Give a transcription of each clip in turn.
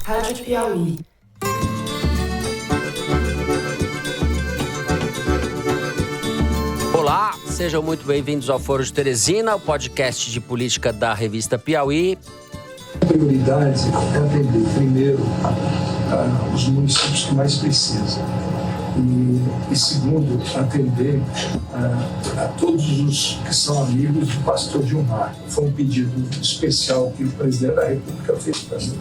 Rádio Piauí. Olá, sejam muito bem-vindos ao Foro de Teresina, o podcast de política da revista Piauí. A prioridade é atender primeiro os municípios que mais precisam e segundo, atender a todos os que são amigos do pastor Gilmar. Foi um pedido especial que o presidente da República fez para mim.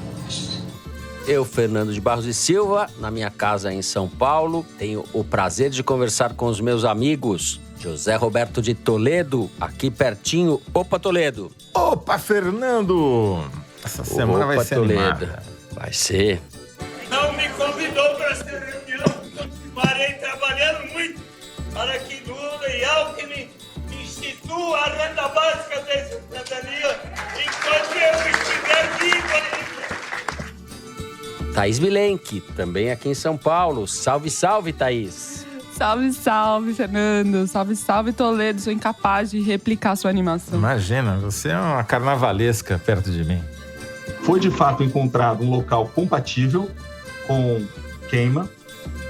Eu, Fernando de Barros e Silva, na minha casa em São Paulo, tenho o prazer de conversar com os meus amigos José Roberto de Toledo, aqui pertinho. Opa, Toledo! Opa, Fernando! Essa semana vai ser Toledo. animada. Vai ser. Não me convidou para essa reunião. Continuarei trabalhando muito para que Lula e Alckmin instituam a renda básica da cidadania enquanto eu estiver vivo. Thaís Milenque, também aqui em São Paulo. Salve, salve, Thaís! Salve, salve, Fernando. Salve, salve, Toledo. Sou incapaz de replicar sua animação. Imagina, você é uma carnavalesca perto de mim. Foi de fato encontrado um local compatível com queima.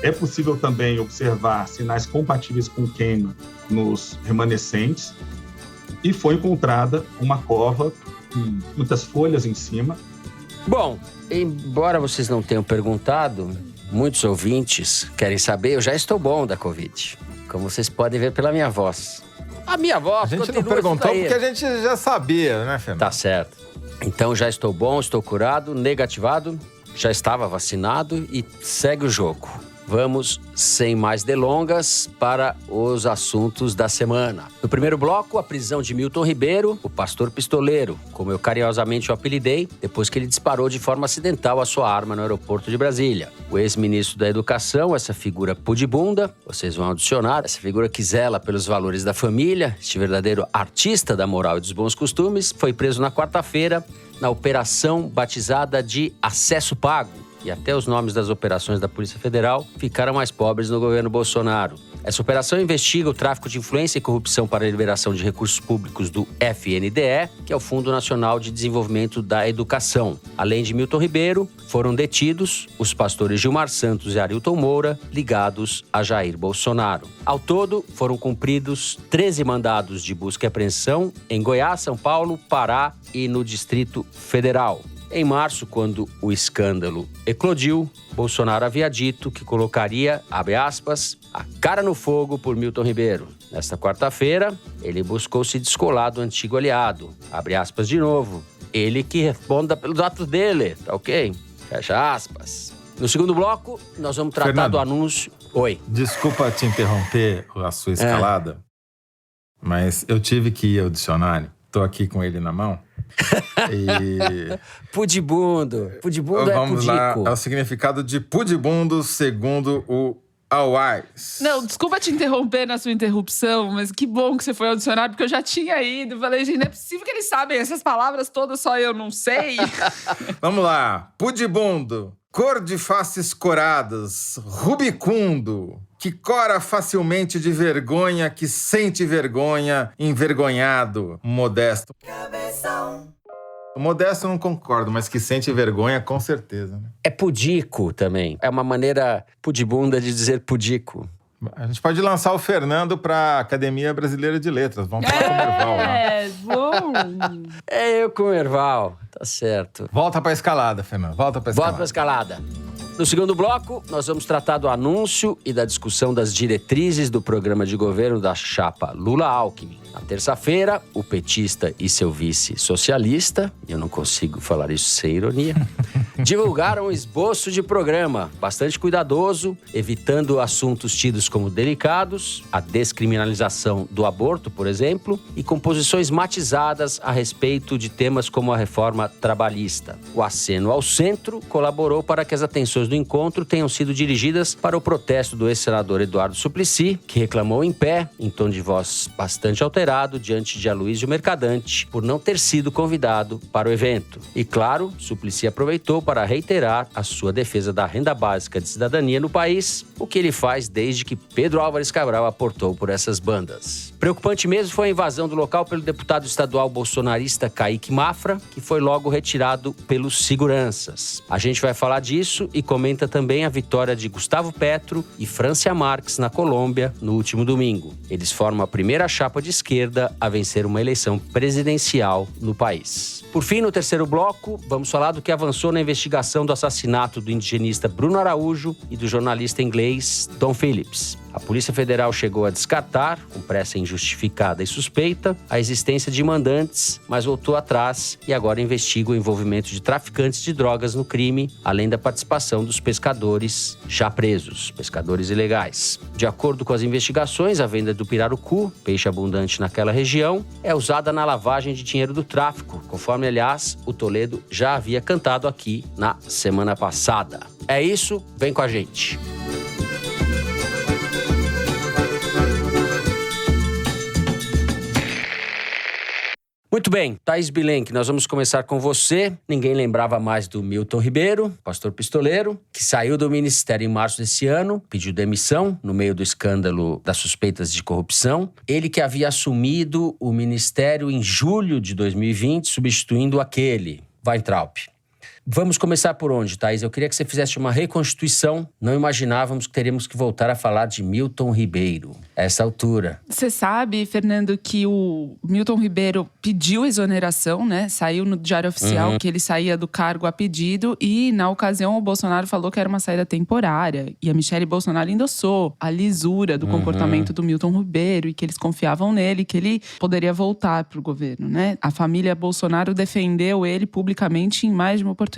É possível também observar sinais compatíveis com queima nos remanescentes. E foi encontrada uma cova com muitas folhas em cima. Bom, embora vocês não tenham perguntado, muitos ouvintes querem saber, eu já estou bom da Covid. Como vocês podem ver pela minha voz. A minha voz A gente não continua perguntou aí. porque a gente já sabia, né, Fernando? Tá certo. Então já estou bom, estou curado, negativado, já estava vacinado e segue o jogo. Vamos, sem mais delongas, para os assuntos da semana. No primeiro bloco, a prisão de Milton Ribeiro, o pastor pistoleiro, como eu carinhosamente o apelidei, depois que ele disparou de forma acidental a sua arma no aeroporto de Brasília. O ex-ministro da Educação, essa figura pudibunda, vocês vão adicionar, essa figura que zela pelos valores da família, este verdadeiro artista da moral e dos bons costumes, foi preso na quarta-feira na operação batizada de Acesso Pago. E até os nomes das operações da Polícia Federal ficaram mais pobres no governo Bolsonaro. Essa operação investiga o tráfico de influência e corrupção para a liberação de recursos públicos do FNDE, que é o Fundo Nacional de Desenvolvimento da Educação. Além de Milton Ribeiro, foram detidos os pastores Gilmar Santos e Arilton Moura, ligados a Jair Bolsonaro. Ao todo, foram cumpridos 13 mandados de busca e apreensão em Goiás, São Paulo, Pará e no Distrito Federal. Em março, quando o escândalo eclodiu, Bolsonaro havia dito que colocaria, abre aspas, a cara no fogo por Milton Ribeiro. Nesta quarta-feira, ele buscou se descolar do antigo aliado, abre aspas de novo. Ele que responda pelos atos dele, tá ok? Fecha aspas. No segundo bloco, nós vamos tratar Fernando, do anúncio... Oi. Desculpa te interromper a sua escalada, mas eu tive que ir ao dicionário. Tô aqui com ele na mão. E... Pudibundo. Pudibundo é vamos lá, pudico. é o significado de pudibundo segundo o Awais. Não, desculpa te interromper na sua interrupção, mas que bom que você foi ao dicionário, porque eu já tinha ido. Falei, gente, não é possível que eles sabem essas palavras todas, só eu não sei. Vamos lá. Pudibundo. Cor de faces coradas, rubicundo, que cora facilmente de vergonha, que sente vergonha, envergonhado, modesto. O modesto eu não concordo, mas que sente vergonha, com certeza. Né? É pudico também. É uma maneira pudibunda de dizer pudico. A gente pode lançar o Fernando para a Academia Brasileira de Letras. Vamos falar com o Merval lá. É, bom. É eu com o Erval, tá certo. Volta para a escalada, Fernando. Volta para a escalada. Volta pra escalada. No segundo bloco, nós vamos tratar do anúncio e da discussão das diretrizes do programa de governo da chapa Lula-Alckmin. Na terça-feira, o petista e seu vice socialista, e eu não consigo falar isso sem ironia, divulgaram um esboço de programa bastante cuidadoso, evitando assuntos tidos como delicados, a descriminalização do aborto, por exemplo, e com posições matizadas a respeito de temas como a reforma trabalhista. O aceno ao centro colaborou para que as atenções do encontro tenham sido dirigidas para o protesto do ex-senador Eduardo Suplicy, que reclamou em pé, em tom de voz bastante alterado, diante de Aloysio Mercadante por não ter sido convidado para o evento. E claro, Suplicy aproveitou para reiterar a sua defesa da renda básica de cidadania no país, o que ele faz desde que Pedro Álvares Cabral aportou por essas bandas. Preocupante mesmo foi a invasão do local pelo deputado estadual bolsonarista Kaique Mafra, que foi logo retirado pelos seguranças. A gente vai falar disso e comenta também a vitória de Gustavo Petro e Francia Marques na Colômbia no último domingo. Eles formam a primeira chapa de esquerda a vencer uma eleição presidencial no país. Por fim, no terceiro bloco, vamos falar do que avançou na investigação do assassinato do indigenista Bruno Araújo e do jornalista inglês Tom Phillips. A Polícia Federal chegou a descartar, com pressa injustificada e suspeita, a existência de mandantes, mas voltou atrás e agora investiga o envolvimento de traficantes de drogas no crime, além da participação dos pescadores já presos, pescadores ilegais. De acordo com as investigações, a venda do pirarucu, peixe abundante naquela região, é usada na lavagem de dinheiro do tráfico, conforme, aliás, o Toledo já havia cantado aqui na semana passada. É isso, vem com a gente. Muito bem, Thaís Bilenque, nós vamos começar com você. Ninguém lembrava mais do Milton Ribeiro, pastor pistoleiro, que saiu do ministério em março desse ano, pediu demissão no meio do escândalo das suspeitas de corrupção. Ele que havia assumido o ministério em julho de 2020, substituindo aquele, Weintraub. Vamos começar por onde, Thaís? Eu queria que você fizesse uma reconstituição. Não imaginávamos que teríamos que voltar a falar de Milton Ribeiro a essa altura. Você sabe, Fernando, que o Milton Ribeiro pediu exoneração, né? Saiu no Diário Oficial que ele saía do cargo a pedido e, na ocasião, o Bolsonaro falou que era uma saída temporária. E a Michelle Bolsonaro endossou a lisura do comportamento do Milton Ribeiro e que eles confiavam nele, que ele poderia voltar para o governo, né? A família Bolsonaro defendeu ele publicamente em mais de uma oportunidade,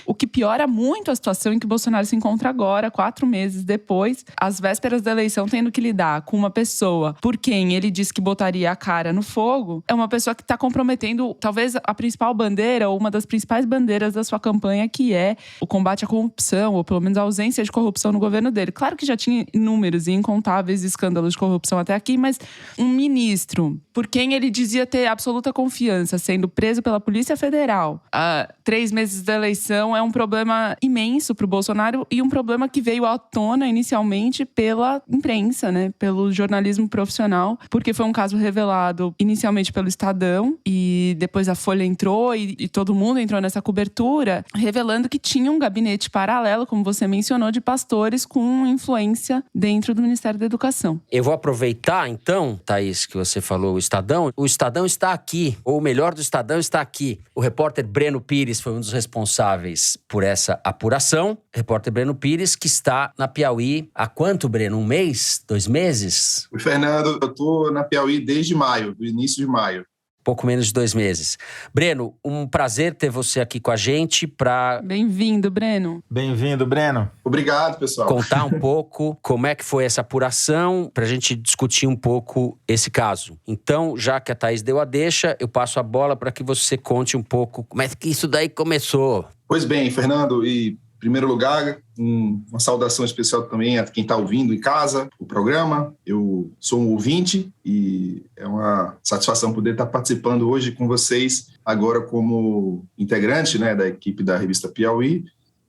o que piora muito a situação em que o Bolsonaro se encontra agora, 4 meses depois, às vésperas da eleição, tendo que lidar com uma pessoa por quem ele disse que botaria a cara no fogo. É uma pessoa que está comprometendo talvez a principal bandeira, ou uma das principais bandeiras da sua campanha, que é o combate à corrupção, ou pelo menos a ausência de corrupção no governo dele. Claro que já tinha inúmeros e incontáveis escândalos de corrupção até aqui, mas um ministro por quem ele dizia ter absoluta confiança, sendo preso pela Polícia Federal há 3 meses da eleição, é um problema imenso para o Bolsonaro e um problema que veio à tona inicialmente pela imprensa, né? Pelo jornalismo profissional, porque foi um caso revelado inicialmente pelo Estadão e depois a Folha entrou e todo mundo entrou nessa cobertura, revelando que tinha um gabinete paralelo, como você mencionou, de pastores com influência dentro do Ministério da Educação. Eu vou aproveitar então, Thaís, que você falou o Estadão. O Estadão está aqui, ou o melhor do Estadão está aqui. O repórter Breno Pires foi um dos responsáveis por essa apuração. Repórter Breno Pires, que está na Piauí há quanto, Breno? 1 mês? 2 meses? Oi, Fernando, eu estou na Piauí desde maio, do início de maio. Pouco menos de 2 meses. Breno, um prazer ter você aqui com a gente para... Bem-vindo, Breno. Bem-vindo, Breno. Obrigado, pessoal. Contar um pouco como é que foi essa apuração, para a gente discutir um pouco esse caso. Então, já que a Thaís deu a deixa, eu passo a bola para que você conte um pouco como é que isso daí começou. Pois bem, Fernando, e em primeiro lugar, uma saudação especial também a quem está ouvindo em casa o programa. Eu sou um ouvinte e é uma satisfação poder estar participando hoje com vocês, agora como integrante, né, da equipe da revista Piauí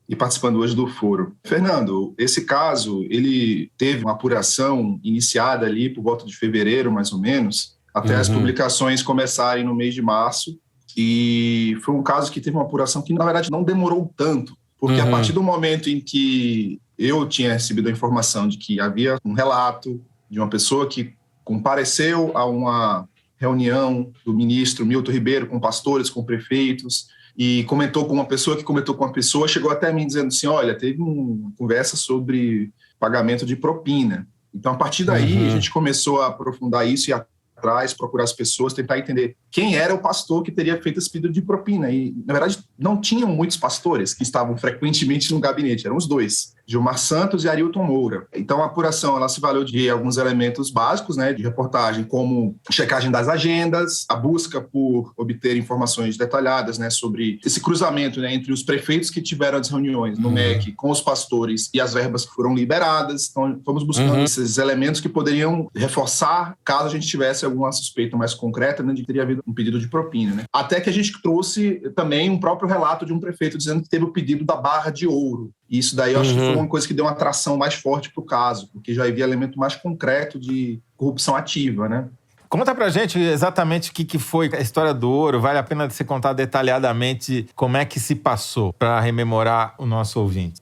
e participando hoje do foro. Fernando, esse caso, ele teve uma apuração iniciada ali por volta de fevereiro, mais ou menos, até as publicações começarem no mês de março. E foi um caso que teve uma apuração que, na verdade, não demorou tanto. Porque a partir do momento em que eu tinha recebido a informação de que havia um relato de uma pessoa que compareceu a uma reunião do ministro Milton Ribeiro com pastores, com prefeitos, e comentou com uma pessoa que comentou com uma pessoa, chegou até mim dizendo assim, olha, teve uma conversa sobre pagamento de propina. Então, a partir daí, a gente começou a aprofundar isso e atrás, procurar as pessoas, tentar entender quem era o pastor que teria feito esse pedido de propina. E, na verdade, não tinham muitos pastores que estavam frequentemente no gabinete, eram os 2, Gilmar Santos e Arilton Moura. Então, a apuração ela se valeu de alguns elementos básicos, né, de reportagem, como checagem das agendas, a busca por obter informações detalhadas, né, sobre esse cruzamento, né, entre os prefeitos que tiveram as reuniões no MEC com os pastores e as verbas que foram liberadas. Então, fomos buscando esses elementos que poderiam reforçar caso a gente tivesse alguma suspeita mais concreta, né, de que teria havido um pedido de propina, né? Até que a gente trouxe também um próprio relato de um prefeito dizendo que teve o pedido da barra de ouro. E isso daí eu acho que foi uma coisa que deu uma atração mais forte para o caso, porque já havia elemento mais concreto de corrupção ativa, né? Conta pra gente exatamente o que foi a história do ouro. Vale a pena você contar detalhadamente como é que se passou, para rememorar o nosso ouvinte.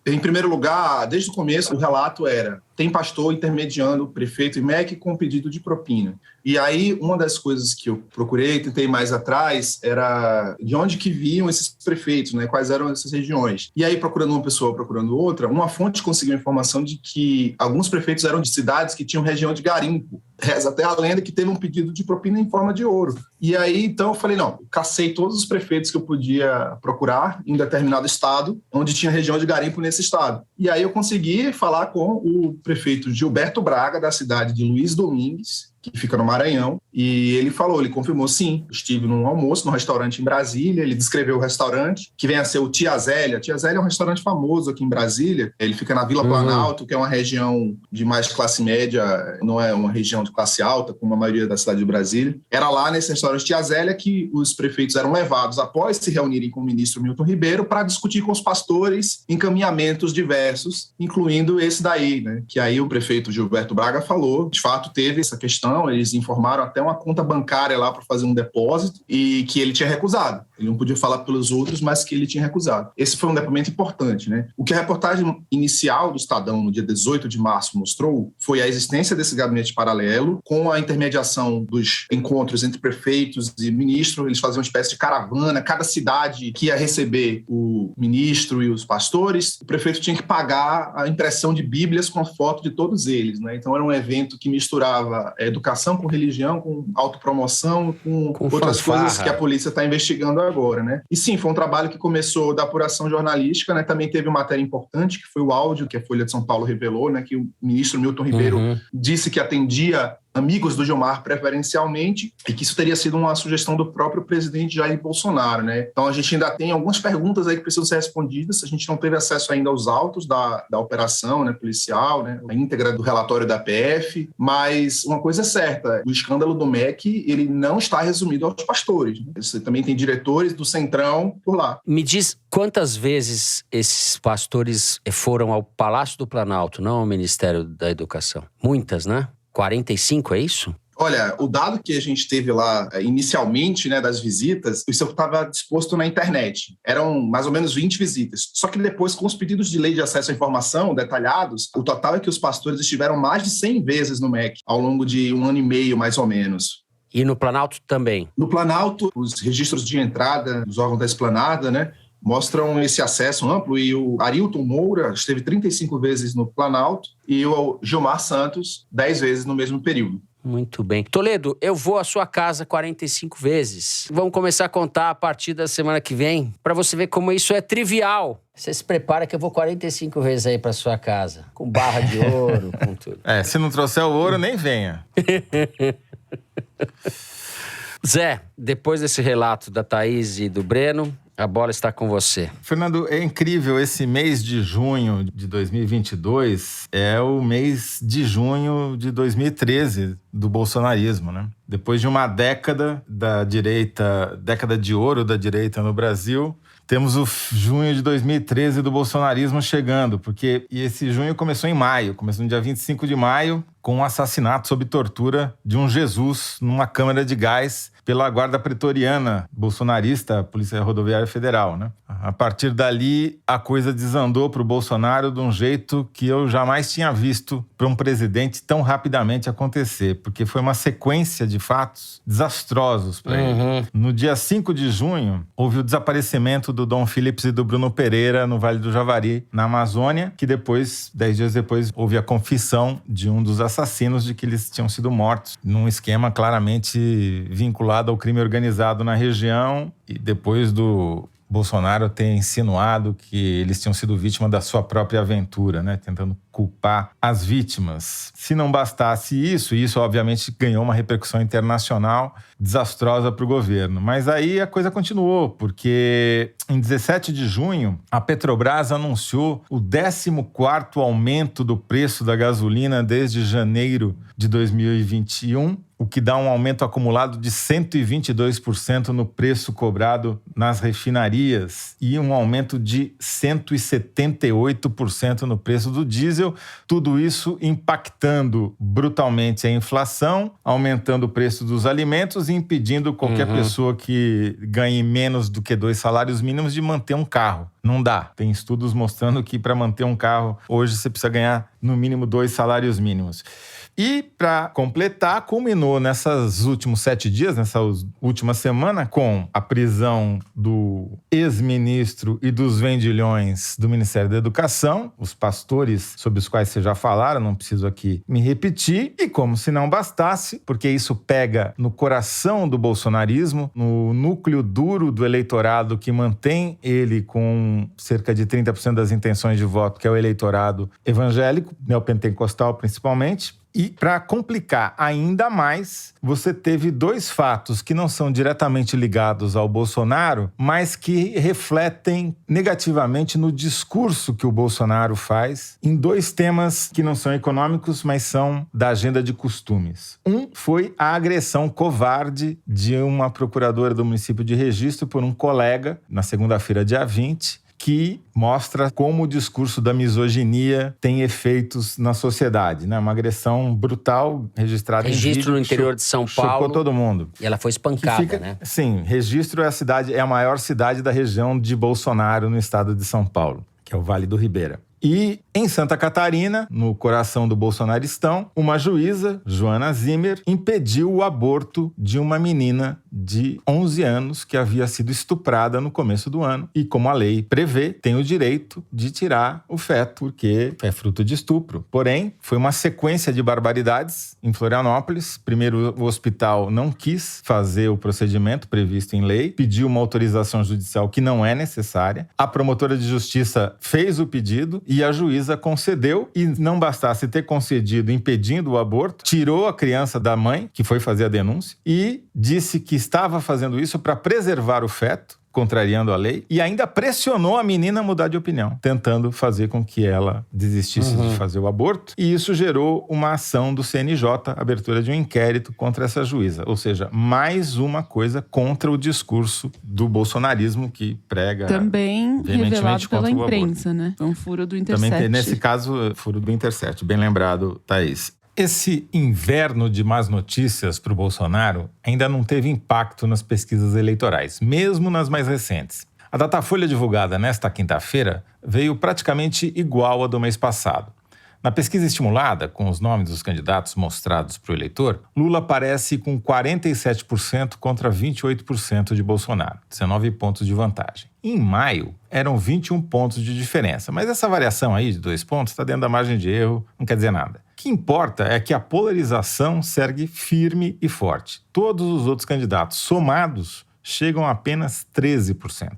Em primeiro lugar, desde o começo, o relato era: tem pastor intermediando o prefeito IMEC com pedido de propina. E aí, uma das coisas que eu procurei, tentei mais atrás, era de onde que vinham esses prefeitos, né? Quais eram essas regiões. E aí, procurando uma pessoa, procurando outra, uma fonte conseguiu a informação de que alguns prefeitos eram de cidades que tinham região de garimpo. Reza até a lenda que teve um pedido de propina em forma de ouro. E aí, então, eu falei, não, eu cacei todos os prefeitos que eu podia procurar em determinado estado, onde tinha região de garimpo nesse estado. E aí eu consegui falar com o prefeito Gilberto Braga, da cidade de Luiz Domingues, que fica no Maranhão, e ele confirmou, sim, estive num almoço, num restaurante em Brasília, ele descreveu o restaurante, que vem a ser o Tia Zélia. Tia Zélia é um restaurante famoso aqui em Brasília, ele fica na Vila Planalto, que é uma região de mais classe média, não é uma região de classe alta, como a maioria da cidade de Brasília. Era lá nesse restaurante Tia Zélia que os prefeitos eram levados, após se reunirem com o ministro Milton Ribeiro, para discutir com os pastores encaminhamentos diversos, incluindo esse daí, né? Que aí o prefeito Gilberto Braga falou, de fato teve essa questão. Eles informaram até uma conta bancária lá para fazer um depósito e que ele tinha recusado. Ele não podia falar pelos outros, mas que ele tinha recusado. Esse foi um depoimento importante, né? O que a reportagem inicial do Estadão, no dia 18 de março, mostrou foi a existência desse gabinete paralelo, com a intermediação dos encontros entre prefeitos e ministros. Eles faziam uma espécie de caravana. Cada cidade que ia receber o ministro e os pastores, o prefeito tinha que pagar a impressão de bíblias com a foto de todos eles, né? Então era um evento que misturava educação com religião, com autopromoção, com outras coisas que a polícia está investigando agora, né? E sim, foi um trabalho que começou da apuração jornalística, né? Também teve uma matéria importante, que foi o áudio que a Folha de São Paulo revelou, né? Que o ministro Milton Ribeiro disse que atendia amigos do Gilmar preferencialmente, e que isso teria sido uma sugestão do próprio presidente Jair Bolsonaro, né? Então a gente ainda tem algumas perguntas aí que precisam ser respondidas. A gente não teve acesso ainda aos autos da operação, né, policial, né, a íntegra do relatório da PF, mas uma coisa é certa, o escândalo do MEC, ele não está resumido aos pastores, né? Você também tem diretores do Centrão por lá. Me diz quantas vezes esses pastores foram ao Palácio do Planalto, não ao Ministério da Educação? Muitas, né? 45, é isso? Olha, o dado que a gente teve lá inicialmente, né, das visitas, isso estava disposto na internet. Eram mais ou menos 20 visitas. Só que depois, com os pedidos de lei de acesso à informação detalhados, o total é que os pastores estiveram mais de 100 vezes no MEC, ao longo de 1 ano e meio, mais ou menos. E no Planalto também? No Planalto, os registros de entrada dos órgãos da esplanada, né, mostram esse acesso amplo, e o Arilton Moura esteve 35 vezes no Planalto e o Gilmar Santos 10 vezes no mesmo período. Muito bem. Toledo, eu vou à sua casa 45 vezes. Vamos começar a contar a partir da semana que vem, para você ver como isso é trivial. Você se prepara que eu vou 45 vezes aí para sua casa, com barra de ouro, com tudo. Se não trouxer o ouro, nem venha. Zé, depois desse relato da Thaís e do Breno, a bola está com você. Fernando, é incrível, esse mês de junho de 2022 é o mês de junho de 2013 do bolsonarismo, né? Depois de uma década da direita, década de ouro da direita no Brasil, temos o junho de 2013 do bolsonarismo chegando, e esse junho começou em maio, começou no dia 25 de maio, com o assassinato sob tortura de um Jesus numa câmara de gás pela guarda pretoriana bolsonarista, a Polícia Rodoviária Federal, né? A partir dali, a coisa desandou para o Bolsonaro de um jeito que eu jamais tinha visto para um presidente tão rapidamente acontecer, porque foi uma sequência de fatos desastrosos para ele. No dia 5 de junho, houve o desaparecimento do Dom Phillips e do Bruno Pereira no Vale do Javari, na Amazônia, que depois, 10 dias depois, houve a confissão de um dos assassinos de que eles tinham sido mortos, num esquema claramente vinculado ao crime organizado na região, e depois do Bolsonaro ter insinuado que eles tinham sido vítima da sua própria aventura, né? Tentando culpar as vítimas. Se não bastasse isso obviamente ganhou uma repercussão internacional desastrosa para o governo. Mas aí a coisa continuou, porque em 17 de junho, a Petrobras anunciou o 14º aumento do preço da gasolina desde janeiro de 2021, o que dá um aumento acumulado de 122% no preço cobrado nas refinarias e um aumento de 178% no preço do diesel. Tudo isso impactando brutalmente a inflação, aumentando o preço dos alimentos e impedindo qualquer pessoa que ganhe menos do que 2 salários mínimos de manter um carro. Não dá. Tem estudos mostrando que para manter um carro, hoje você precisa ganhar no mínimo 2 salários mínimos. E, para completar, culminou nesses últimos 7 dias, nessa última semana, com a prisão do ex-ministro e dos vendilhões do Ministério da Educação, os pastores sobre os quais vocês já falaram, não preciso aqui me repetir. E como se não bastasse, porque isso pega no coração do bolsonarismo, no núcleo duro do eleitorado que mantém ele com cerca de 30% das intenções de voto, que é o eleitorado evangélico, neopentecostal principalmente. E, para complicar ainda mais, você teve 2 fatos que não são diretamente ligados ao Bolsonaro, mas que refletem negativamente no discurso que o Bolsonaro faz em 2 temas que não são econômicos, mas são da agenda de costumes. Um foi a agressão covarde de uma procuradora do município de Registro por um colega, na segunda-feira, dia 20, que mostra como o discurso da misoginia tem efeitos na sociedade, né? Uma agressão brutal registrada Registro em vídeo. no interior de São Paulo. Chocou todo mundo. E ela foi espancada, né? Sim, Registro é a maior cidade da região de Bolsonaro, no estado de São Paulo, que é o Vale do Ribeira. E em Santa Catarina, no coração do bolsonaristão, uma juíza, Joana Zimmer, impediu o aborto de uma menina de 11 anos que havia sido estuprada no começo do ano. E como a lei prevê, tem o direito de tirar o feto, porque é fruto de estupro. Porém, foi uma sequência de barbaridades em Florianópolis. Primeiro, o hospital não quis fazer o procedimento previsto em lei, pediu uma autorização judicial que não é necessária. A promotora de justiça fez o pedido e a juíza concedeu, e não bastasse ter concedido impedindo o aborto, tirou a criança da mãe, que foi fazer a denúncia, e disse que estava fazendo isso para preservar o feto, contrariando a lei, e ainda pressionou a menina a mudar de opinião, tentando fazer com que ela desistisse de fazer o aborto. E isso gerou uma ação do CNJ, abertura de um inquérito contra essa juíza. Ou seja, mais uma coisa contra o discurso do bolsonarismo que prega... Também revelado pela imprensa, aborto. Né? É um furo do Intercept. Também, nesse caso, furo do Intercept. Bem lembrado, Thaís. Esse inverno de más notícias para o Bolsonaro ainda não teve impacto nas pesquisas eleitorais, mesmo nas mais recentes. A Datafolha divulgada nesta quinta-feira veio praticamente igual à do mês passado. Na pesquisa estimulada, com os nomes dos candidatos mostrados para o eleitor, Lula aparece com 47% contra 28% de Bolsonaro, 19 pontos de vantagem. Em maio, eram 21 pontos de diferença, mas essa variação aí de 2 pontos está dentro da margem de erro, não quer dizer nada. O que importa é que a polarização segue firme e forte. Todos os outros candidatos somados chegam a apenas 13%.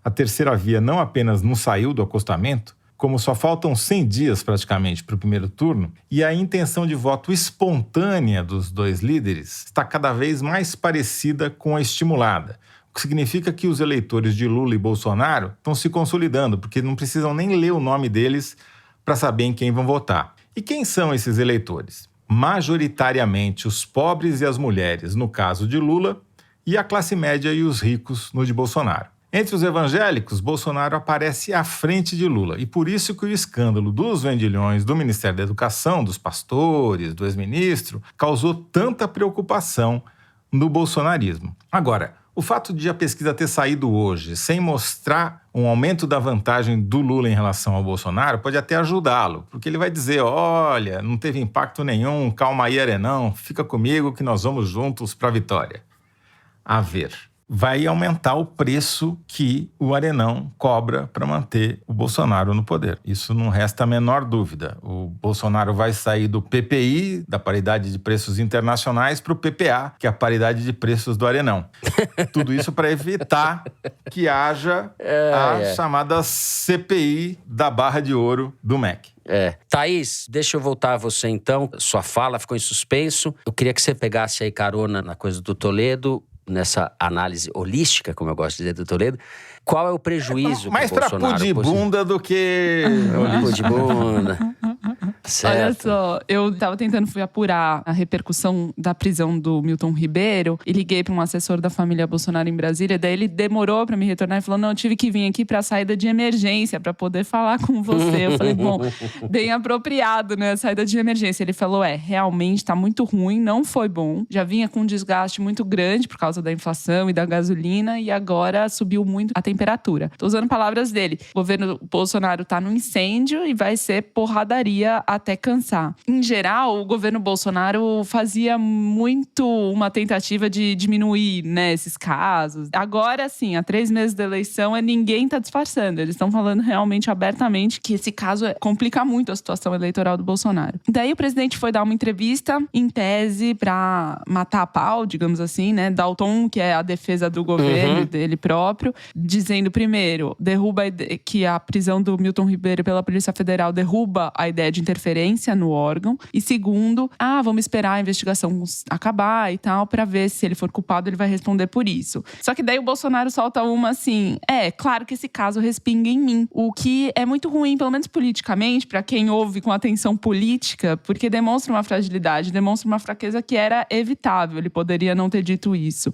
A terceira via não apenas não saiu do acostamento, como só faltam 100 dias praticamente para o primeiro turno, e a intenção de voto espontânea dos 2 líderes está cada vez mais parecida com a estimulada, o que significa que os eleitores de Lula e Bolsonaro estão se consolidando, porque não precisam nem ler o nome deles para saber em quem vão votar. E quem são esses eleitores? Majoritariamente os pobres e as mulheres, no caso de Lula, e a classe média e os ricos, no de Bolsonaro. Entre os evangélicos, Bolsonaro aparece à frente de Lula, e por isso que o escândalo dos vendilhões do Ministério da Educação, dos pastores, do ex-ministro, causou tanta preocupação no bolsonarismo. Agora, o fato de a pesquisa ter saído hoje sem mostrar um aumento da vantagem do Lula em relação ao Bolsonaro pode até ajudá-lo, porque ele vai dizer, olha, não teve impacto nenhum, calma aí, Arenão, fica comigo que nós vamos juntos para a vitória. A ver. vai aumentar o preço que o Arenão cobra para manter o Bolsonaro no poder. Isso não resta a menor dúvida. O Bolsonaro vai sair do PPI, da paridade de preços internacionais, para o PPA, que é a paridade de preços do Arenão. Tudo isso para evitar que haja a chamada CPI da barra de ouro do MEC. Thaís, deixa eu voltar a você então. Sua fala ficou em suspenso. Eu queria que você pegasse aí carona na coisa do Toledo, nessa análise holística, como eu gosto de dizer, do Toledo. Qual é o prejuízo mais que o Bolsonaro... Mais pra pudibunda do que... Pudibunda. Certo. Olha só, eu tava tentando apurar a repercussão da prisão do Milton Ribeiro e liguei para um assessor da família Bolsonaro em Brasília, daí ele demorou para me retornar e falou, não, eu tive que vir aqui para saída de emergência para poder falar com você. Eu falei, bom, bem apropriado, né, saída de emergência. Ele falou, realmente tá muito ruim, não foi bom, já vinha com um desgaste muito grande por causa da inflação e da gasolina e agora subiu muito a temperatura. Tô usando palavras dele. O governo Bolsonaro tá no incêndio e vai ser porradaria até cansar. Em geral, o governo Bolsonaro fazia muito uma tentativa de diminuir, né, esses casos. Agora, sim, há 3 meses da eleição, ninguém tá disfarçando. Eles estão falando realmente abertamente que esse caso complica muito a situação eleitoral do Bolsonaro. Daí o presidente foi dar uma entrevista, em tese, pra matar a pau, digamos assim, né, dar o tom, que é a defesa do governo dele próprio, dizendo, primeiro, que a prisão do Milton Ribeiro pela Polícia Federal derruba a ideia de interferência no órgão. E segundo, vamos esperar a investigação acabar e tal, pra ver se ele for culpado, ele vai responder por isso. Só que daí o Bolsonaro solta uma assim, claro que esse caso respinga em mim. O que é muito ruim, pelo menos politicamente, pra quem ouve com atenção política, porque demonstra uma fragilidade, demonstra uma fraqueza que era evitável. Ele poderia não ter dito isso.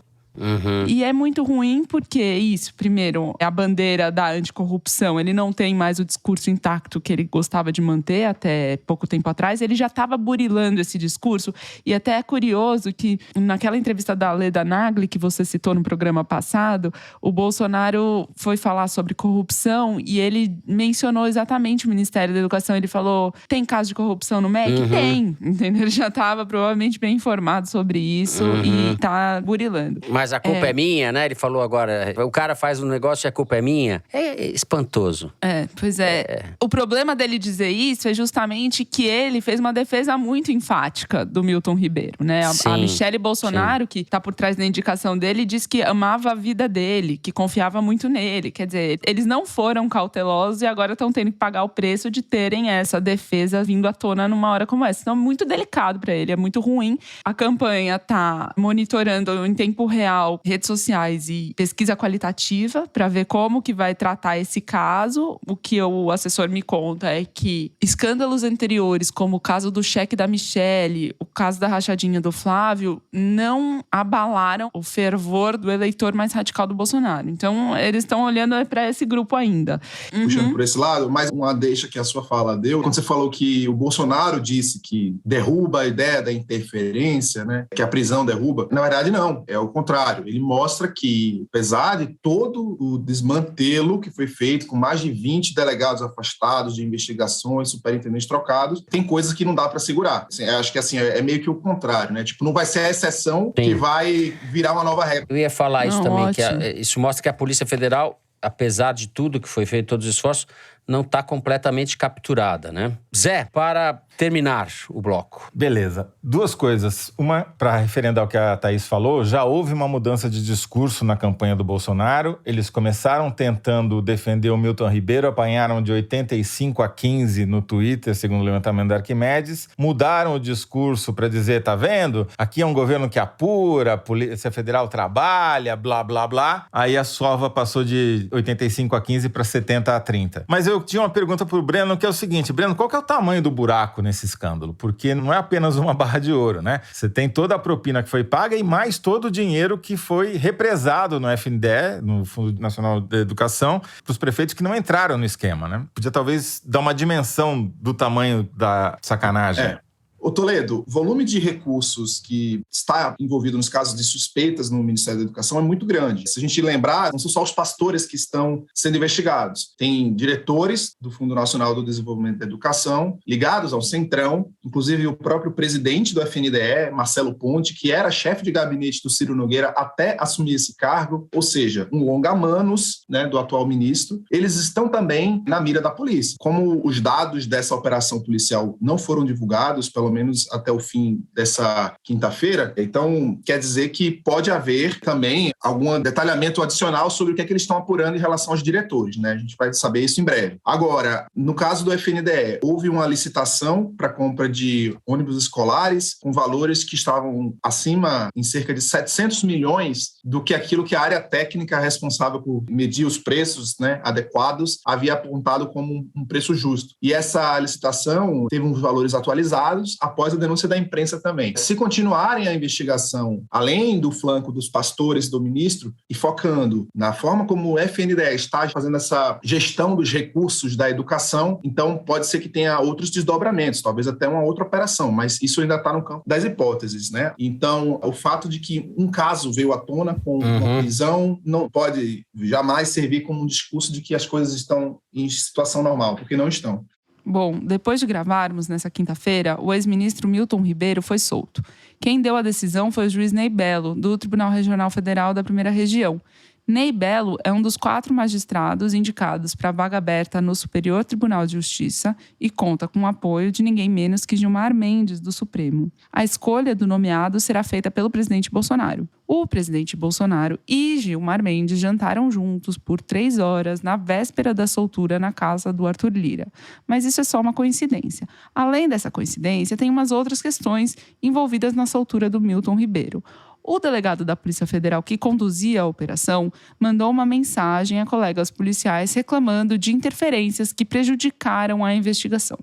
E é muito ruim porque isso, primeiro, é a bandeira da anticorrupção. Ele não tem mais o discurso intacto que ele gostava de manter até pouco tempo atrás. Ele já estava burilando esse discurso. E até é curioso que naquela entrevista da Leda Nagli, que você citou no programa passado, o Bolsonaro foi falar sobre corrupção e ele mencionou exatamente o Ministério da Educação. Ele falou, tem caso de corrupção no MEC? Tem, entendeu? Ele já estava provavelmente bem informado sobre isso e tá burilando. Mas a culpa é minha, né? Ele falou agora, o cara faz um negócio e a culpa é minha. É espantoso. Pois é. O problema dele dizer isso é justamente que ele fez uma defesa muito enfática do Milton Ribeiro, né? A Michele Bolsonaro, que tá por trás da indicação dele, disse que amava a vida dele, que confiava muito nele. Quer dizer, eles não foram cautelosos e agora estão tendo que pagar o preço de terem essa defesa vindo à tona numa hora como essa. Então é muito delicado pra ele, é muito ruim. A campanha tá monitorando em tempo real redes sociais e pesquisa qualitativa para ver como que vai tratar esse caso. O que o assessor me conta é que escândalos anteriores, como o caso do cheque da Michele, o caso da rachadinha do Flávio, não abalaram o fervor do eleitor mais radical do Bolsonaro. Então, eles estão olhando para esse grupo ainda. Puxando por esse lado, mais uma deixa que a sua fala deu. Quando você falou que o Bolsonaro disse que derruba a ideia da interferência, né, que a prisão derruba, na verdade não, é o contrário. Ele mostra que, apesar de todo o desmantelo que foi feito, com mais de 20 delegados afastados de investigações, superintendentes trocados, tem coisas que não dá para segurar. Assim, acho que assim, é meio que o contrário, né? Tipo, não vai ser a exceção que vai virar uma nova regra. Eu ia falar isso também, que isso mostra que a Polícia Federal, apesar de tudo que foi feito, todos os esforços, não está completamente capturada, né? Zé, para terminar o bloco. Beleza. 2 coisas. Uma, para referendar o que a Thaís falou, já houve uma mudança de discurso na campanha do Bolsonaro. Eles começaram tentando defender o Milton Ribeiro, apanharam de 85 a 15 no Twitter, segundo o levantamento da Arquimedes. Mudaram o discurso para dizer, tá vendo? Aqui é um governo que apura, a Polícia Federal trabalha, blá, blá, blá. Aí a sova passou de 85 a 15 para 70 a 30. Mas eu tinha uma pergunta pro Breno, que é o seguinte, Breno, qual que é o tamanho do buraco nesse escândalo? Porque não é apenas uma barra de ouro, né? Você tem toda a propina que foi paga e mais todo o dinheiro que foi represado no FNDE, no Fundo Nacional de Educação, para os prefeitos que não entraram no esquema, né? Podia talvez dar uma dimensão do tamanho da sacanagem. Ô Toledo, o volume de recursos que está envolvido nos casos de suspeitas no Ministério da Educação é muito grande. Se a gente lembrar, não são só os pastores que estão sendo investigados. Tem diretores do Fundo Nacional do Desenvolvimento da Educação ligados ao Centrão, inclusive o próprio presidente do FNDE, Marcelo Ponte, que era chefe de gabinete do Ciro Nogueira até assumir esse cargo, ou seja, um longa-manos, né, do atual ministro. Eles estão também na mira da polícia. Como os dados dessa operação policial não foram divulgados, pelo menos até o fim dessa quinta-feira, então quer dizer que pode haver também algum detalhamento adicional sobre o que é que eles estão apurando em relação aos diretores, né? A gente vai saber isso em breve. Agora, no caso do FNDE, houve uma licitação para compra de ônibus escolares com valores que estavam acima, em cerca de 700 milhões do que aquilo que a área técnica responsável por medir os preços, né, adequados havia apontado como um preço justo. E essa licitação teve uns valores atualizados após a denúncia da imprensa também. Se continuarem a investigação, além do flanco dos pastores do ministro, e focando na forma como o FNDE está fazendo essa gestão dos recursos da educação, então pode ser que tenha outros desdobramentos, talvez até uma outra operação, mas isso ainda está no campo das hipóteses, né? Então, o fato de que um caso veio à tona com uma prisão não pode jamais servir como um discurso de que as coisas estão em situação normal, porque não estão. Bom, depois de gravarmos nessa quinta-feira, o ex-ministro Milton Ribeiro foi solto. Quem deu a decisão foi o juiz Ney Bello, do Tribunal Regional Federal da Primeira Região. Ney Bello é um dos 4 magistrados indicados para a vaga aberta no Superior Tribunal de Justiça e conta com o apoio de ninguém menos que Gilmar Mendes, do Supremo. A escolha do nomeado será feita pelo presidente Bolsonaro. O presidente Bolsonaro e Gilmar Mendes jantaram juntos por 3 horas na véspera da soltura na casa do Arthur Lira. Mas isso é só uma coincidência. Além dessa coincidência, tem umas outras questões envolvidas na soltura do Milton Ribeiro. O delegado da Polícia Federal que conduzia a operação mandou uma mensagem a colegas policiais reclamando de interferências que prejudicaram a investigação.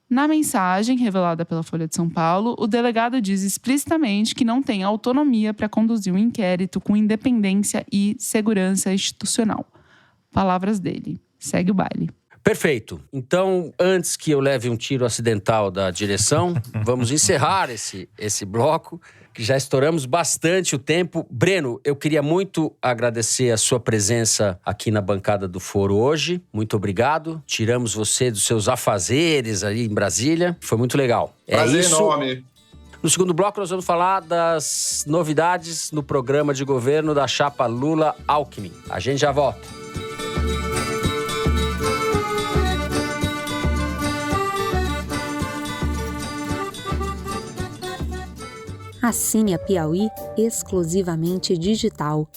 Na mensagem, revelada pela Folha de São Paulo, o delegado diz explicitamente que não tem autonomia para conduzir um inquérito com independência e segurança institucional. Palavras dele. Segue o baile. Perfeito. Então, antes que eu leve um tiro acidental da direção, vamos encerrar esse bloco, que já estouramos bastante o tempo. Breno, eu queria muito agradecer a sua presença aqui na bancada do Foro hoje. Muito obrigado. Tiramos você dos seus afazeres ali em Brasília. Foi muito legal. Prazer enorme. No segundo bloco, nós vamos falar das novidades no programa de governo da chapa Lula-Alckmin. A gente já volta. Assine a Piauí exclusivamente digital.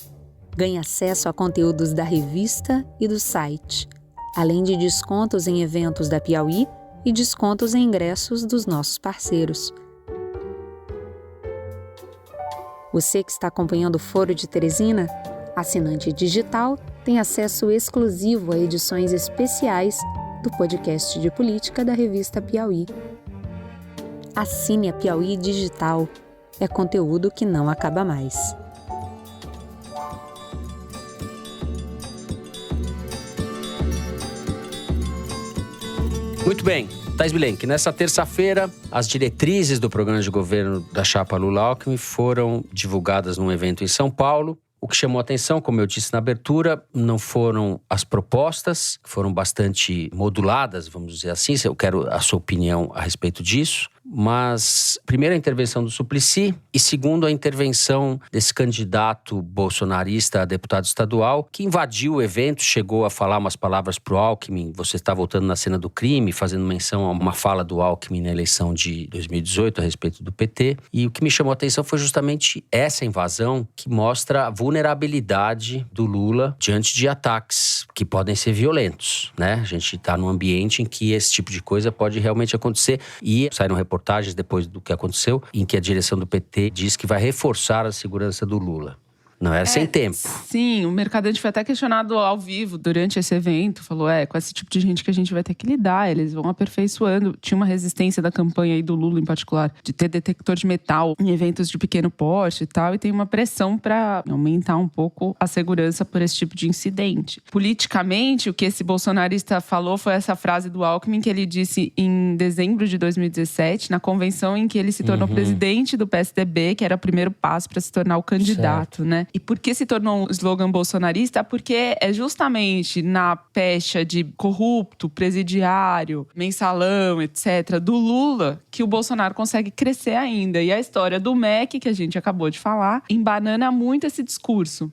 Ganhe acesso a conteúdos da revista e do site, além de descontos em eventos da Piauí e descontos em ingressos dos nossos parceiros. Você que está acompanhando o Foro de Teresina, assinante digital, tem acesso exclusivo a edições especiais do podcast de política da revista Piauí. Assine a Piauí digital. É conteúdo que não acaba mais. Muito bem. Thais Bilenque, nessa terça-feira, as diretrizes do programa de governo da chapa Lula-Alckmin foram divulgadas num evento em São Paulo. O que chamou a atenção, como eu disse na abertura, não foram as propostas, que foram bastante moduladas, vamos dizer assim. Eu quero a sua opinião a respeito disso. Mas, primeiro, a intervenção do Suplicy e, segundo, a intervenção desse candidato bolsonarista a deputado estadual que invadiu o evento, chegou a falar umas palavras pro Alckmin. Você está voltando na cena do crime, fazendo menção a uma fala do Alckmin na eleição de 2018 a respeito do PT. E o que me chamou a atenção foi justamente essa invasão que mostra a vulnerabilidade do Lula diante de ataques que podem ser violentos, né? A gente está num ambiente em que esse tipo de coisa pode realmente acontecer e saíram reportagens depois do que aconteceu, em que a direção do PT diz que vai reforçar a segurança do Lula. Não era sem tempo. Sim, o Mercadante foi até questionado ao vivo durante esse evento. Falou, com esse tipo de gente que a gente vai ter que lidar. Eles vão aperfeiçoando. Tinha uma resistência da campanha aí do Lula, em particular, de ter detector de metal em eventos de pequeno porte e tal. E tem uma pressão para aumentar um pouco a segurança por esse tipo de incidente. Politicamente, o que esse bolsonarista falou foi essa frase do Alckmin que ele disse em dezembro de 2017, na convenção em que ele se tornou presidente do PSDB, que era o primeiro passo para se tornar o candidato, né? E por que se tornou um slogan bolsonarista? Porque é justamente na pecha de corrupto, presidiário, mensalão, etc., do Lula, que o Bolsonaro consegue crescer ainda. E a história do MEC, que a gente acabou de falar, embanana muito esse discurso.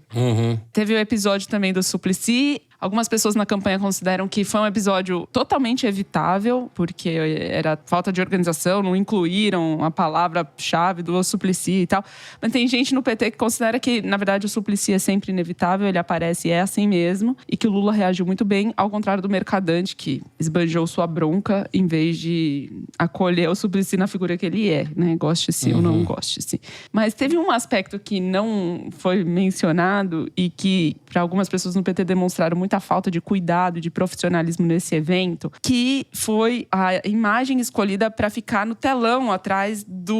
Teve o episódio também do Suplicy. Algumas pessoas na campanha consideram que foi um episódio totalmente evitável, porque era falta de organização, não incluíram a palavra-chave do Suplicy e tal. Mas tem gente no PT que considera que, na verdade, o Suplicy é sempre inevitável, ele aparece e é assim mesmo, e que o Lula reagiu muito bem, ao contrário do Mercadante, que esbanjou sua bronca em vez de acolher o Suplicy na figura que ele é, né? Goste-se ou não goste-se. Mas teve um aspecto que não foi mencionado e que, para algumas pessoas no PT, demonstraram muita falta de cuidado e de profissionalismo nesse evento, que foi a imagem escolhida para ficar no telão atrás do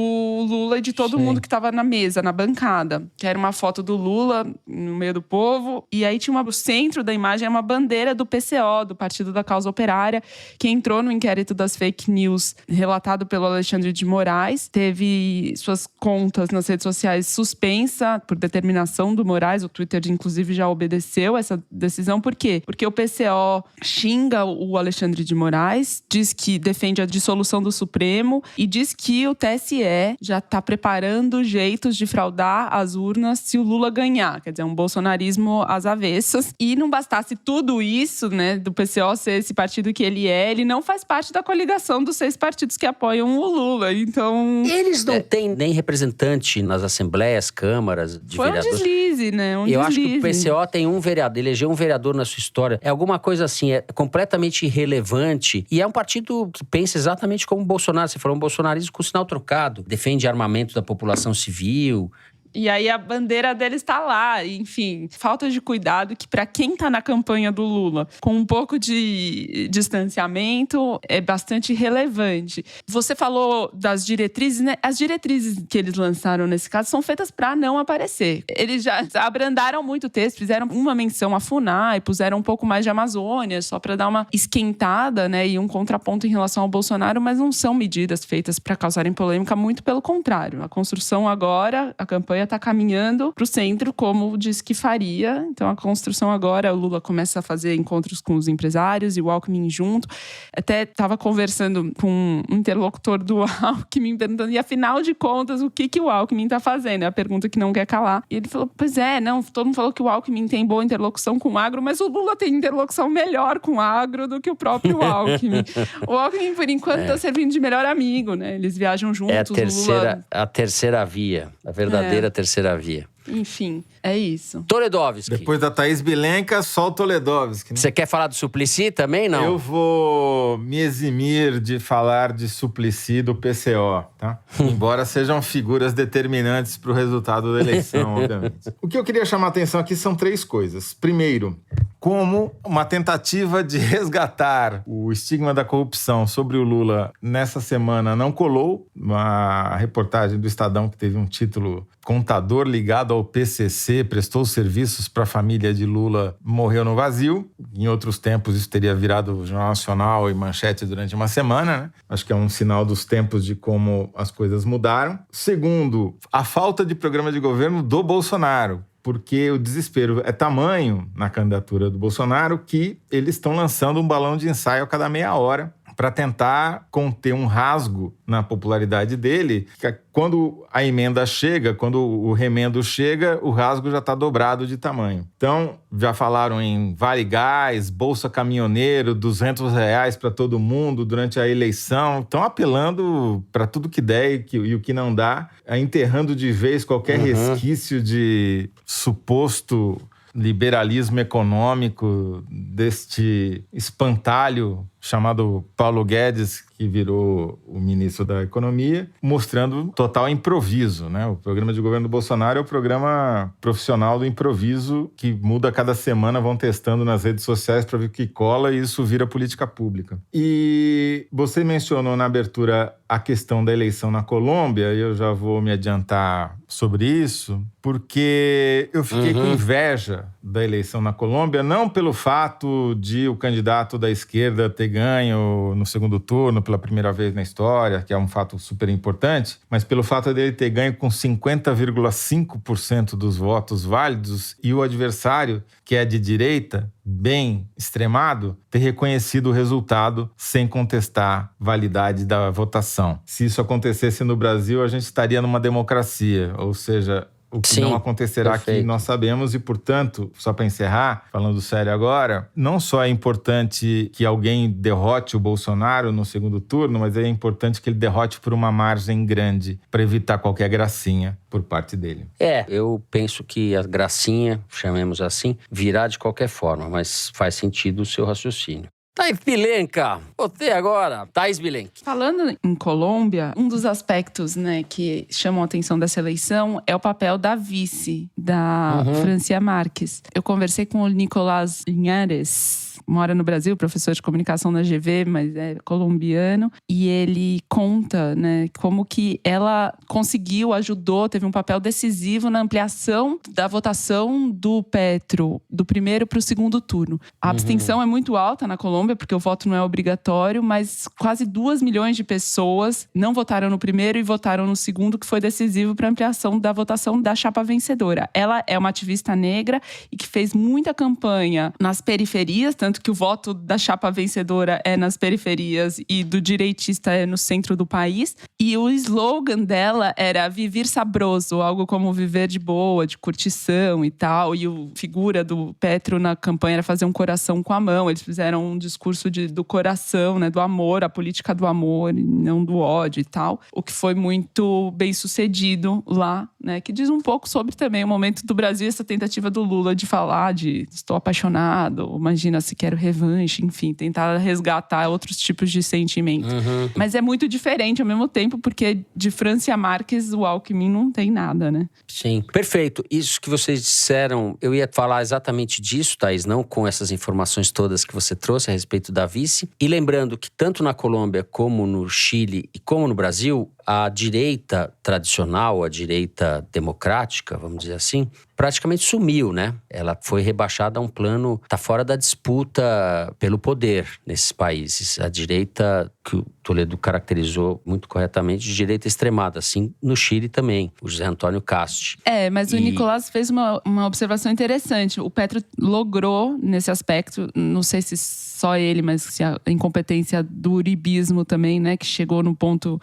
Lula e de todo mundo que estava na mesa, na bancada. Que era uma foto do Lula no meio do povo, e aí tinha o centro da imagem é uma bandeira do PCO, do Partido da Causa Operária, que entrou no inquérito das fake news relatado pelo Alexandre de Moraes, teve suas contas nas redes sociais suspensa por determinação do Moraes, o Twitter inclusive já obedeceu essa decisão. Por quê? Porque o PCO xinga o Alexandre de Moraes, diz que defende a dissolução do Supremo e diz que o TSE já está preparando jeitos de fraudar as urnas se o Lula ganhar. Quer dizer, um bolsonarismo às avessas. E não bastasse tudo isso, né, do PCO ser esse partido que ele não faz parte da coligação dos 6 partidos que apoiam o Lula. Então... Eles não têm nem representante nas assembleias, câmaras de vereadores. Foi um deslize, né? Eu acho que o PCO tem um vereador, elegeu um vereador na sua história. É alguma coisa assim, é completamente irrelevante. E é um partido que pensa exatamente como o Bolsonaro. Você falou, um bolsonarismo com sinal trocado. Defende armamento da população civil. E aí a bandeira dele está lá, enfim. Falta de cuidado que, para quem está na campanha do Lula, com um pouco de distanciamento, é bastante relevante. Você falou das diretrizes, né? As diretrizes que eles lançaram nesse caso são feitas para não aparecer. Eles já abrandaram muito o texto, fizeram uma menção à FUNAI, puseram um pouco mais de Amazônia, só para dar uma esquentada, né? E um contraponto em relação ao Bolsonaro, mas não são medidas feitas para causarem polêmica, muito pelo contrário. A construção agora, a campanha está caminhando para o centro, como disse que faria. Então, a construção agora, o Lula começa a fazer encontros com os empresários e o Alckmin junto. Até estava conversando com um interlocutor do Alckmin, perguntando, e afinal de contas, o que o Alckmin está fazendo? É a pergunta que não quer calar. E ele falou, pois não, todo mundo falou que o Alckmin tem boa interlocução com o agro, mas o Lula tem interlocução melhor com o agro do que o próprio Alckmin. O Alckmin, por enquanto, está servindo de melhor amigo, né? Eles viajam juntos. É a terceira via, a verdadeira terceira via. Enfim, é isso. Toledovski. Depois da Thaís Bilenka, só o Toledovski. Né? Você quer falar do Suplicy também, não? Eu vou me eximir de falar de Suplicy do PCO, tá? Embora sejam figuras determinantes para o resultado da eleição, obviamente. O que eu queria chamar a atenção aqui são 3 coisas. Primeiro, como uma tentativa de resgatar o estigma da corrupção sobre o Lula nessa semana não colou. Uma reportagem do Estadão que teve um título "Contador ligado ao PCC prestou serviços para a família de Lula, morreu no vazio". Em outros tempos isso teria virado Jornal Nacional e manchete durante uma semana, né? Acho que é um sinal dos tempos de como as coisas mudaram. Segundo, a falta de programa de governo do Bolsonaro. Porque o desespero é tamanho na candidatura do Bolsonaro que eles estão lançando um balão de ensaio a cada meia hora para tentar conter um rasgo na popularidade dele. Quando a emenda chega, quando o remendo chega, o rasgo já está dobrado de tamanho. Então, já falaram em Vale Gás, Bolsa Caminhoneiro, R$200 para todo mundo durante a eleição. Estão apelando para tudo que der e o que não dá, enterrando de vez qualquer resquício de suposto liberalismo econômico, deste espantalho chamado Paulo Guedes, que virou o ministro da Economia, mostrando total improviso, né? O programa de governo do Bolsonaro é o programa profissional do improviso, que muda a cada semana, vão testando nas redes sociais para ver o que cola, e isso vira política pública. E você mencionou na abertura a questão da eleição na Colômbia, e eu já vou me adiantar sobre isso, porque eu fiquei com inveja da eleição na Colômbia, não pelo fato de o candidato da esquerda ter ganho no segundo turno pela primeira vez na história, que é um fato super importante, mas pelo fato dele ter ganho com 50,5% dos votos válidos e o adversário, que é de direita, bem extremado, ter reconhecido o resultado sem contestar a validade da votação. Se isso acontecesse no Brasil, a gente estaria numa democracia, ou seja, o que não acontecerá aqui nós sabemos, e, portanto, só para encerrar, falando sério agora, não só é importante que alguém derrote o Bolsonaro no segundo turno, mas é importante que ele derrote por uma margem grande, para evitar qualquer gracinha por parte dele. Eu penso que a gracinha, chamemos assim, virá de qualquer forma, mas faz sentido o seu raciocínio. Thaís Bilenka, você agora. Thaís Bilenka. Falando em Colômbia, um dos aspectos, né, que chamam a atenção dessa eleição é o papel da vice, da Francia Márquez. Eu conversei com o Nicolás Linhares, mora no Brasil, professor de comunicação na GV, mas é colombiano, e ele conta, né, como que ela conseguiu, ajudou, teve um papel decisivo na ampliação da votação do Petro, do primeiro para o segundo turno. A abstenção é muito alta na Colômbia, porque o voto não é obrigatório, mas quase 2 milhões de pessoas não votaram no primeiro e votaram no segundo, que foi decisivo para a ampliação da votação da chapa vencedora. Ela é uma ativista negra e que fez muita campanha nas periferias, tanto que o voto da chapa vencedora é nas periferias e do direitista é no centro do país. E o slogan dela era viver sabroso, algo como viver de boa, de curtição e tal. E a figura do Petro na campanha era fazer um coração com a mão. Eles fizeram um discurso do coração, né, do amor, a política do amor e não do ódio e tal. O que foi muito bem sucedido lá, né, que diz um pouco sobre também o momento do Brasil, essa tentativa do Lula de falar de estou apaixonado, imagina se quero revanche, enfim, tentar resgatar outros tipos de sentimento. Mas é muito diferente ao mesmo tempo, porque de Francia Márquez o Alckmin não tem nada, né? Sim, perfeito. Isso que vocês disseram, eu ia falar exatamente disso, Thaís, não com essas informações todas que você trouxe a respeito da vice. E lembrando que tanto na Colômbia como no Chile e como no Brasil, a direita tradicional, a direita democrática, vamos dizer assim, praticamente sumiu, né? Ela foi rebaixada a um plano, está fora da disputa pelo poder nesses países. A direita, que o Toledo caracterizou muito corretamente, de direita extremada, assim no Chile também, o José Antônio Cast. Mas o Nicolás fez uma observação interessante. O Petro logrou, nesse aspecto, não sei se só ele, mas se a incompetência do uribismo também, né, que chegou no ponto...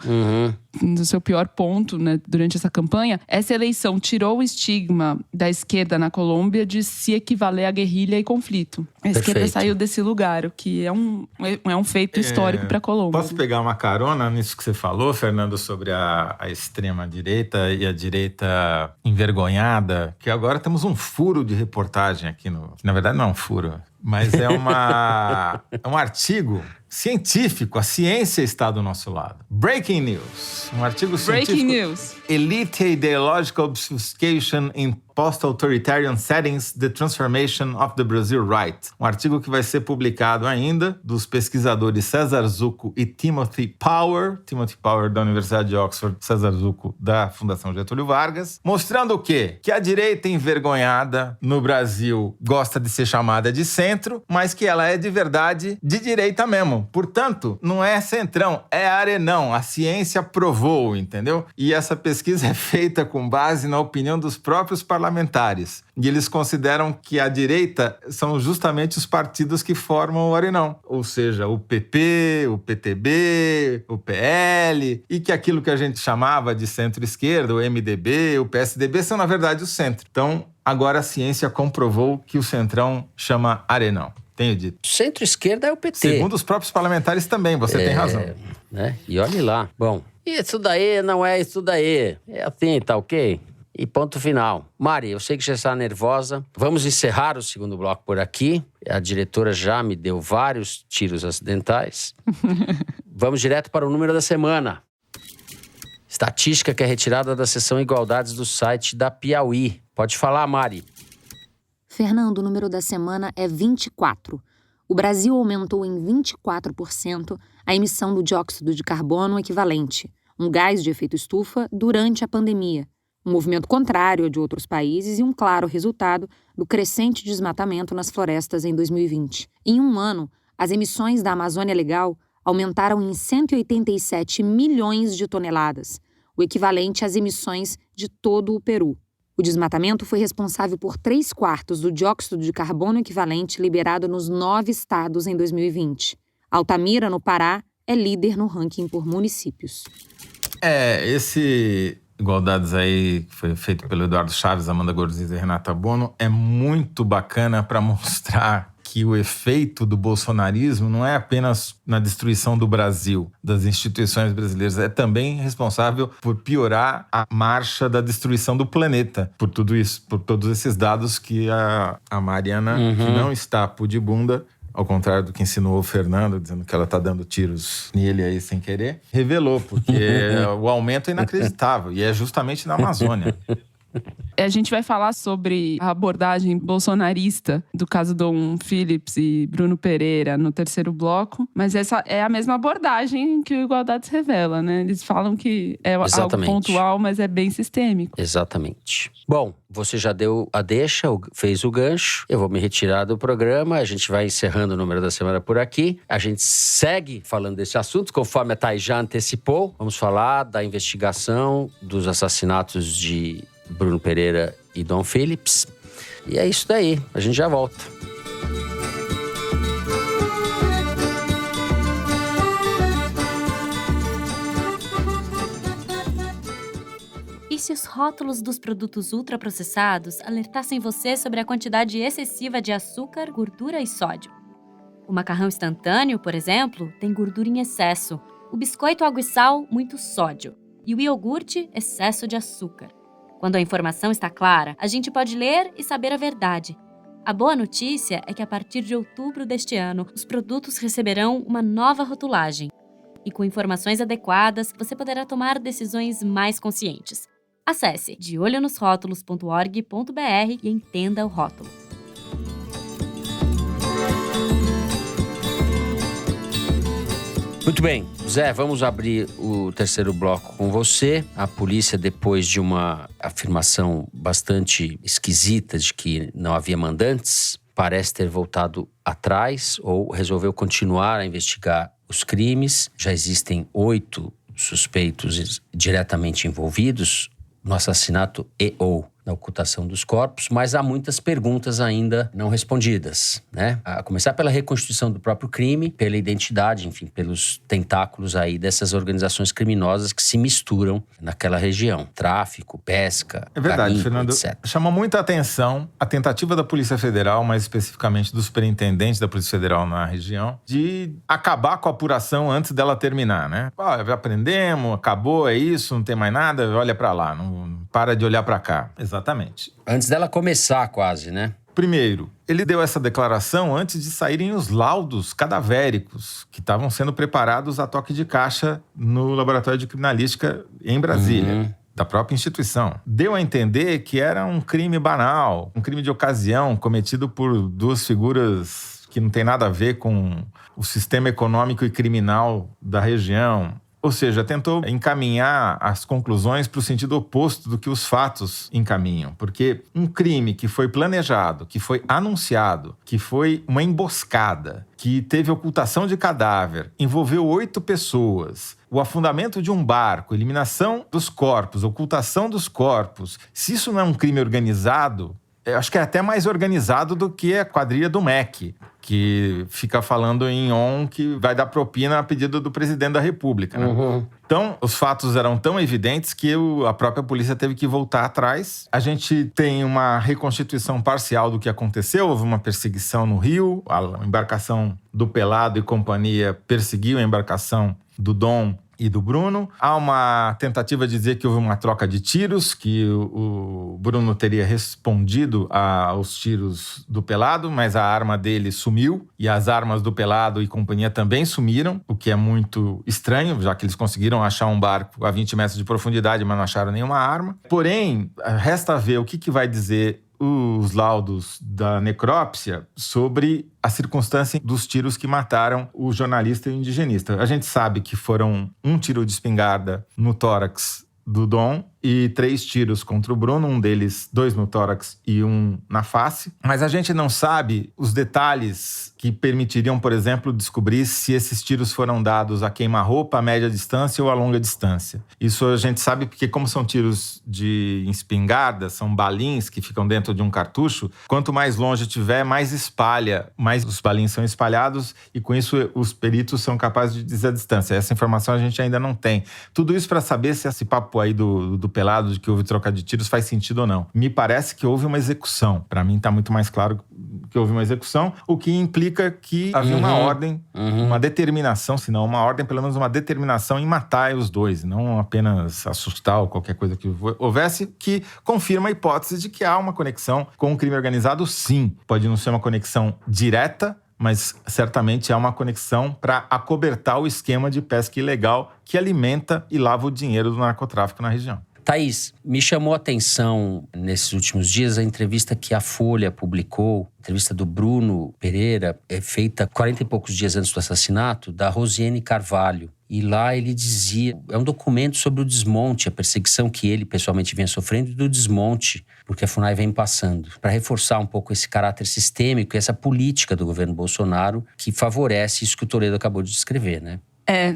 no seu pior ponto, né, durante essa campanha, essa eleição tirou o estigma da esquerda na Colômbia de se equivaler à guerrilha e conflito. A esquerda saiu desse lugar, o que é um feito histórico para a Colômbia. Posso pegar uma carona nisso que você falou, Fernando, sobre a extrema-direita e a direita envergonhada? Que agora temos um furo de reportagem aqui que na verdade não é um furo, mas é um artigo científico. A ciência está do nosso lado. Breaking news. Um artigo científico. Breaking news. Elite Ideological Obfuscation in Post-Authoritarian Settings, The Transformation of the Brazil Right. Um artigo que vai ser publicado ainda, dos pesquisadores César Zucco e Timothy Power. Timothy Power da Universidade de Oxford, César Zucco da Fundação Getúlio Vargas. Mostrando o quê? Que a direita envergonhada no Brasil gosta de ser chamada de centro, mas que ela é de verdade de direita mesmo. Portanto, não é centrão, é arenão. A ciência provou, entendeu? E essa pesquisa é feita com base na opinião dos próprios parlamentares. E eles consideram que a direita são justamente os partidos que formam o arenão. Ou seja, o PP, o PTB, o PL, e que aquilo que a gente chamava de centro-esquerda, o MDB, o PSDB, são na verdade o centro. Então, agora a ciência comprovou que o centrão chama arenão. Tenho dito. Centro-esquerda é o PT. Segundo os próprios parlamentares também, você tem razão. Né? E olhe lá. Bom, isso daí não é isso daí. É assim, tá ok? E ponto final. Mari, eu sei que já está nervosa. Vamos encerrar o segundo bloco por aqui. A diretora já me deu vários tiros acidentais. Vamos direto para o número da semana. Estatística que é retirada da seção Igualdades do site da Piauí. Pode falar, Mari. Fernando, o número da semana é 24. O Brasil aumentou em 24% a emissão do dióxido de carbono equivalente, um gás de efeito estufa, durante a pandemia. Um movimento contrário ao de outros países e um claro resultado do crescente desmatamento nas florestas em 2020. Em um ano, as emissões da Amazônia Legal aumentaram em 187 milhões de toneladas, o equivalente às emissões de todo o Peru. O desmatamento foi responsável por 3/4 do dióxido de carbono equivalente liberado nos 9 estados em 2020. Altamira, no Pará, é líder no ranking por municípios. Esse Igualdades aí, que foi feito pelo Eduardo Chaves, Amanda Gorziza e Renata Bono, é muito bacana para mostrar que o efeito do bolsonarismo não é apenas na destruição do Brasil, das instituições brasileiras, é também responsável por piorar a marcha da destruição do planeta, por tudo isso, por todos esses dados que a Mariana, que não está pudibunda, ao contrário do que ensinou o Fernando, dizendo que ela está dando tiros nele aí sem querer, revelou, porque o aumento é inacreditável, e é justamente na Amazônia. A gente vai falar sobre a abordagem bolsonarista do caso Dom Phillips e Bruno Pereira no terceiro bloco, mas essa é a mesma abordagem que o Igualdades revela, né? Eles falam que é algo pontual, mas é bem sistêmico. Exatamente. Bom, você já deu a deixa, fez o gancho, eu vou me retirar do programa, a gente vai encerrando o número da semana por aqui. A gente segue falando desse assunto, conforme a Thaís já antecipou. Vamos falar da investigação dos assassinatos de Bruno Pereira e Dom Phillips. E é isso daí, a gente já volta. E se os rótulos dos produtos ultraprocessados alertassem você sobre a quantidade excessiva de açúcar, gordura e sódio? O macarrão instantâneo, por exemplo, tem gordura em excesso. O biscoito água e sal, muito sódio. E o iogurte, excesso de açúcar. Quando a informação está clara, a gente pode ler e saber a verdade. A boa notícia é que a partir de outubro deste ano, os produtos receberão uma nova rotulagem. E com informações adequadas, você poderá tomar decisões mais conscientes. Acesse deolhonosrótulos.org.br e entenda o rótulo. Muito bem, Zé, vamos abrir o terceiro bloco com você. A polícia, depois de uma afirmação bastante esquisita de que não havia mandantes, parece ter voltado atrás ou resolveu continuar a investigar os crimes. Já existem 8 suspeitos diretamente envolvidos no assassinato ou na ocultação dos corpos, mas há muitas perguntas ainda não respondidas, né? A começar pela reconstituição do próprio crime, pela identidade, enfim, pelos tentáculos aí dessas organizações criminosas que se misturam naquela região. Tráfico, pesca, é verdade, garimpo, Fernando. etc. Chamou muita atenção a tentativa da Polícia Federal, mais especificamente do superintendente da Polícia Federal na região, de acabar com a apuração antes dela terminar, né? Já aprendemos, acabou, é isso, não tem mais nada, olha pra lá, não para de olhar pra cá. Exatamente. Antes dela começar quase, né? Primeiro, ele deu essa declaração antes de saírem os laudos cadavéricos que estavam sendo preparados a toque de caixa no Laboratório de Criminalística em Brasília. Da própria instituição. Deu a entender que era um crime banal, um crime de ocasião cometido por 2 figuras que não tem nada a ver com o sistema econômico e criminal da região. Ou seja, tentou encaminhar as conclusões para o sentido oposto do que os fatos encaminham. Porque um crime que foi planejado, que foi anunciado, que foi uma emboscada, que teve ocultação de cadáver, envolveu 8 pessoas, o afundamento de um barco, eliminação dos corpos, ocultação dos corpos. Se isso não é um crime organizado, eu acho que é até mais organizado do que a quadrilha do MEC, que fica falando em on que vai dar propina a pedido do presidente da República, né? Então, os fatos eram tão evidentes que a própria polícia teve que voltar atrás. A gente tem uma reconstituição parcial do que aconteceu. Houve uma perseguição no Rio. A embarcação do Pelado e companhia perseguiu a embarcação do Dom e do Bruno. Há uma tentativa de dizer que houve uma troca de tiros, que o Bruno teria respondido aos tiros do Pelado, mas a arma dele sumiu e as armas do Pelado e companhia também sumiram, o que é muito estranho, já que eles conseguiram achar um barco a 20 metros de profundidade, mas não acharam nenhuma arma. Porém, resta ver o que vai dizer os laudos da necrópsia sobre a circunstância dos tiros que mataram o jornalista e o indigenista. A gente sabe que foram um tiro de espingarda no tórax do Dom e 3 tiros contra o Bruno, um deles 2 no tórax e 1 na face. Mas a gente não sabe os detalhes que permitiriam, por exemplo, descobrir se esses tiros foram dados a queima-roupa, a média distância ou a longa distância. Isso a gente sabe porque, como são tiros de espingarda, são balins que ficam dentro de um cartucho, quanto mais longe tiver, mais espalha, mais os balins são espalhados e com isso os peritos são capazes de dizer a distância. Essa informação a gente ainda não tem. Tudo isso para saber se esse papo aí do Pelado, de que houve troca de tiros, faz sentido ou não. Me parece que houve uma execução. Para mim está muito mais claro que houve uma execução, o que implica que havia uma ordem, uma determinação, se não uma ordem, pelo menos uma determinação em matar os dois, não apenas assustar ou qualquer coisa que houvesse, que confirma a hipótese de que há uma conexão com o crime organizado, sim. Pode não ser uma conexão direta, mas certamente há uma conexão para acobertar o esquema de pesca ilegal que alimenta e lava o dinheiro do narcotráfico na região. Thaís, me chamou a atenção nesses últimos dias a entrevista que a Folha publicou, entrevista do Bruno Pereira, feita 40 e poucos dias antes do assassinato, da Rosiane Carvalho. E lá ele dizia, é um documento sobre o desmonte, a perseguição que ele pessoalmente vinha sofrendo e do desmonte, porque a FUNAI vem passando, para reforçar um pouco esse caráter sistêmico e essa política do governo Bolsonaro que favorece isso que o Toledo acabou de descrever, né?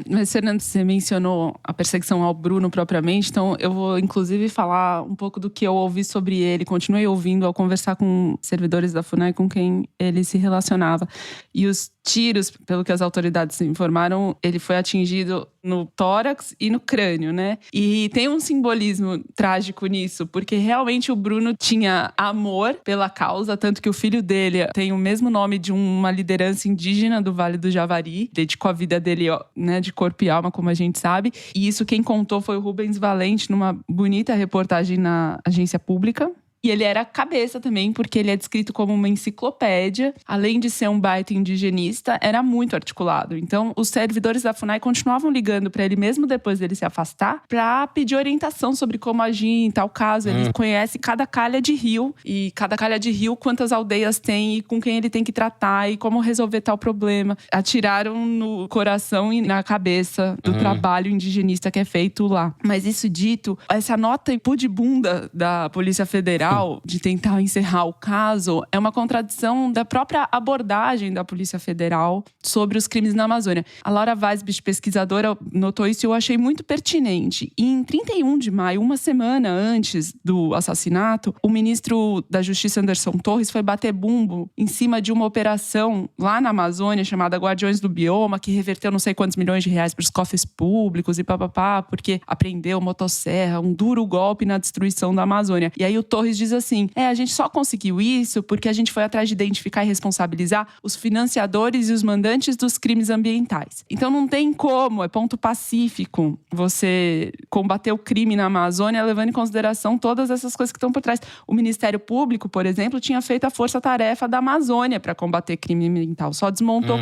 Mas Fernando, você mencionou a perseguição ao Bruno propriamente, então eu vou inclusive falar um pouco do que eu ouvi sobre ele, continuei ouvindo ao conversar com servidores da FUNAI com quem ele se relacionava. E os tiros, pelo que as autoridades informaram, ele foi atingido no tórax e no crânio, né? E tem um simbolismo trágico nisso, porque realmente o Bruno tinha amor pela causa, tanto que o filho dele tem o mesmo nome de uma liderança indígena do Vale do Javari, dedicou a vida dele, né, de corpo e alma, como a gente sabe. E isso quem contou foi o Rubens Valente, numa bonita reportagem na agência pública. E ele era cabeça também, porque ele é descrito como uma enciclopédia. Além de ser um baita indigenista, era muito articulado. Então, os servidores da FUNAI continuavam ligando para ele, mesmo depois dele se afastar, para pedir orientação sobre como agir em tal caso. Ele conhece cada calha de rio, e cada calha de rio, quantas aldeias tem, e com quem ele tem que tratar, e como resolver tal problema. Atiraram no coração e na cabeça do trabalho indigenista que é feito lá. Mas isso dito, essa nota pudibunda da Polícia Federal de tentar encerrar o caso é uma contradição da própria abordagem da Polícia Federal sobre os crimes na Amazônia. A Laura Weisbich, pesquisadora, notou isso e eu achei muito pertinente. E em 31 de maio, uma semana antes do assassinato, o ministro da Justiça, Anderson Torres, foi bater bumbo em cima de uma operação lá na Amazônia chamada Guardiões do Bioma, que reverteu não sei quantos milhões de reais para os cofres públicos e papapá, porque apreendeu motosserra, um duro golpe na destruição da Amazônia. E aí o Torres diz assim, a gente só conseguiu isso porque a gente foi atrás de identificar e responsabilizar os financiadores e os mandantes dos crimes ambientais. Então não tem como, é ponto pacífico você combater o crime na Amazônia levando em consideração todas essas coisas que estão por trás. O Ministério Público, por exemplo, tinha feito a força-tarefa da Amazônia para combater crime ambiental. Só desmontou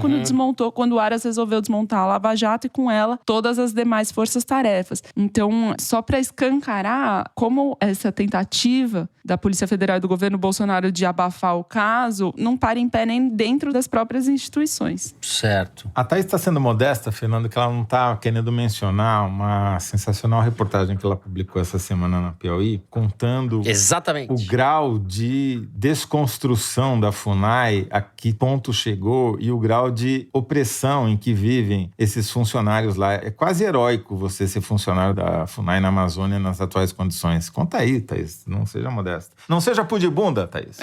quando o Aras resolveu desmontar a Lava Jato e com ela todas as demais forças-tarefas. Então, só para escancarar como essa tentativa da Polícia Federal e do governo Bolsonaro de abafar o caso não para em pé nem dentro das próprias instituições. Certo. A Thaís está sendo modesta, Fernando, que ela não está querendo mencionar uma sensacional reportagem que ela publicou essa semana na Piauí, contando exatamente o grau de desconstrução da FUNAI, a que ponto chegou e o grau de opressão em que vivem esses funcionários lá. É quase heróico você ser funcionário da FUNAI na Amazônia nas atuais condições. Conta aí, Thaís, não seja modesta. Não seja pudibunda, Thaís.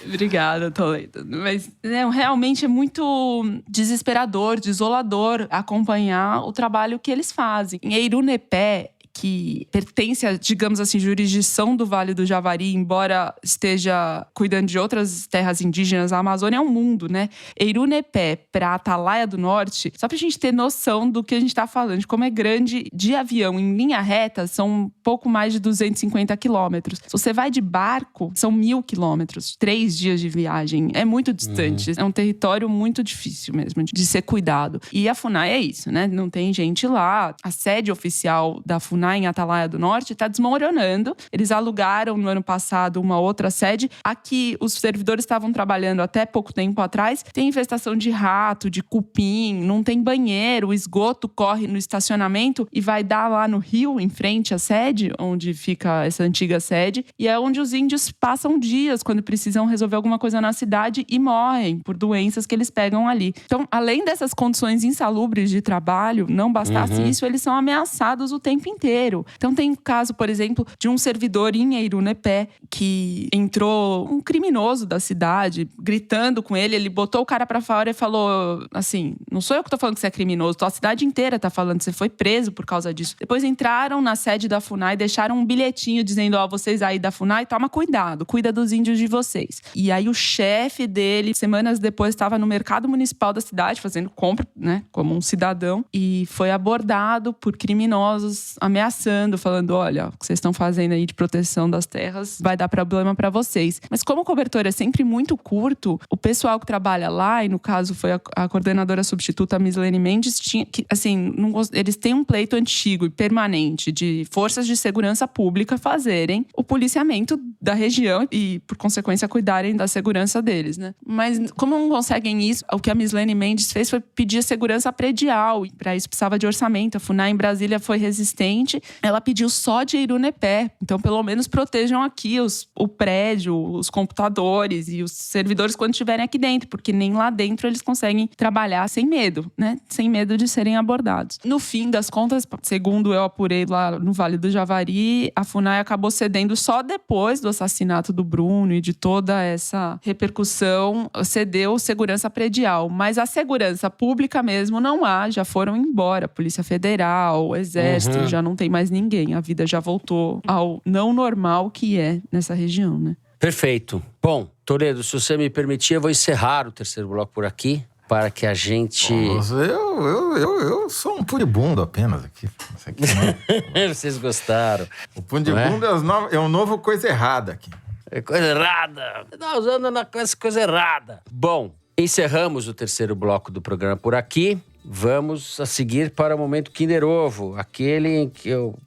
Obrigada, Toledo. Mas realmente é muito desesperador, desolador acompanhar o trabalho que eles fazem. Em Eirunepé, que pertence a, digamos assim, jurisdição do Vale do Javari, embora esteja cuidando de outras terras indígenas, a Amazônia é um mundo, né? Eirunepé para Atalaia do Norte, só pra gente ter noção do que a gente tá falando, de como é grande de avião em linha reta, são um pouco mais de 250 quilômetros. Se você vai de barco, são 1.000 quilômetros, 3 dias de viagem. É muito distante, é um território muito difícil mesmo de ser cuidado. E a FUNAI é isso, né? Não tem gente lá. A sede oficial da FUNAI em Atalaia do Norte tá desmoronando. Eles alugaram no ano passado uma outra sede. Aqui, os servidores estavam trabalhando até pouco tempo atrás. Tem infestação de rato, de cupim, não tem banheiro, o esgoto corre no estacionamento e vai dar lá no rio, em frente à sede, onde fica essa antiga sede. E é onde os índios passam dias quando precisam resolver alguma coisa na cidade e morrem por doenças que eles pegam ali. Então, além dessas condições insalubres de trabalho, não bastasse isso, eles são ameaçados o tempo inteiro. Então, tem o caso, por exemplo, de um servidor em Eirunepé que entrou um criminoso da cidade, gritando com ele, ele botou o cara pra fora e falou assim, não sou eu que tô falando que você é criminoso, a cidade inteira tá falando que você foi preso por causa disso. Depois entraram na sede da FUNAI, deixaram um bilhetinho dizendo, vocês aí da FUNAI, toma cuidado, cuida dos índios de vocês. E aí o chefe dele, semanas depois, estava no mercado municipal da cidade, fazendo compra, né, como um cidadão, e foi abordado por criminosos, ameaçando, falando, olha, o que vocês estão fazendo aí de proteção das terras vai dar problema para vocês. Mas como o cobertor é sempre muito curto, o pessoal que trabalha lá, e no caso foi a coordenadora substituta Mislene Mendes, tinha que, assim, eles têm um pleito antigo e permanente de forças de segurança pública fazerem o policiamento da região e, por consequência, cuidarem da segurança deles, né? Mas como não conseguem isso, o que a Mislene Mendes fez foi pedir segurança predial, e para isso precisava de orçamento. A FUNAI em Brasília foi resistente, ela pediu só de Eirunepé. Então, pelo menos protejam aqui o prédio, os computadores e os servidores quando estiverem aqui dentro, porque nem lá dentro eles conseguem trabalhar sem medo, né? Sem medo de serem abordados. No fim das contas, segundo eu apurei lá no Vale do Javari, a FUNAI acabou cedendo só depois do assassinato do Bruno e de toda essa repercussão, cedeu segurança predial. Mas a segurança pública mesmo não há, já foram embora. Polícia Federal, o Exército, já não tem mais ninguém. A vida já voltou ao não normal que é nessa região, né? Perfeito. Bom, Toledo, se você me permitir, eu vou encerrar o terceiro bloco por aqui, para que a gente... Eu sou um puribundo apenas aqui. Isso aqui não... Vocês gostaram. O puribundo é um novo coisa errada aqui. É coisa errada. Você tá usando essa coisa errada. Bom, encerramos o terceiro bloco do programa por aqui. Vamos a seguir para o momento Kinder Ovo, aquele em que eu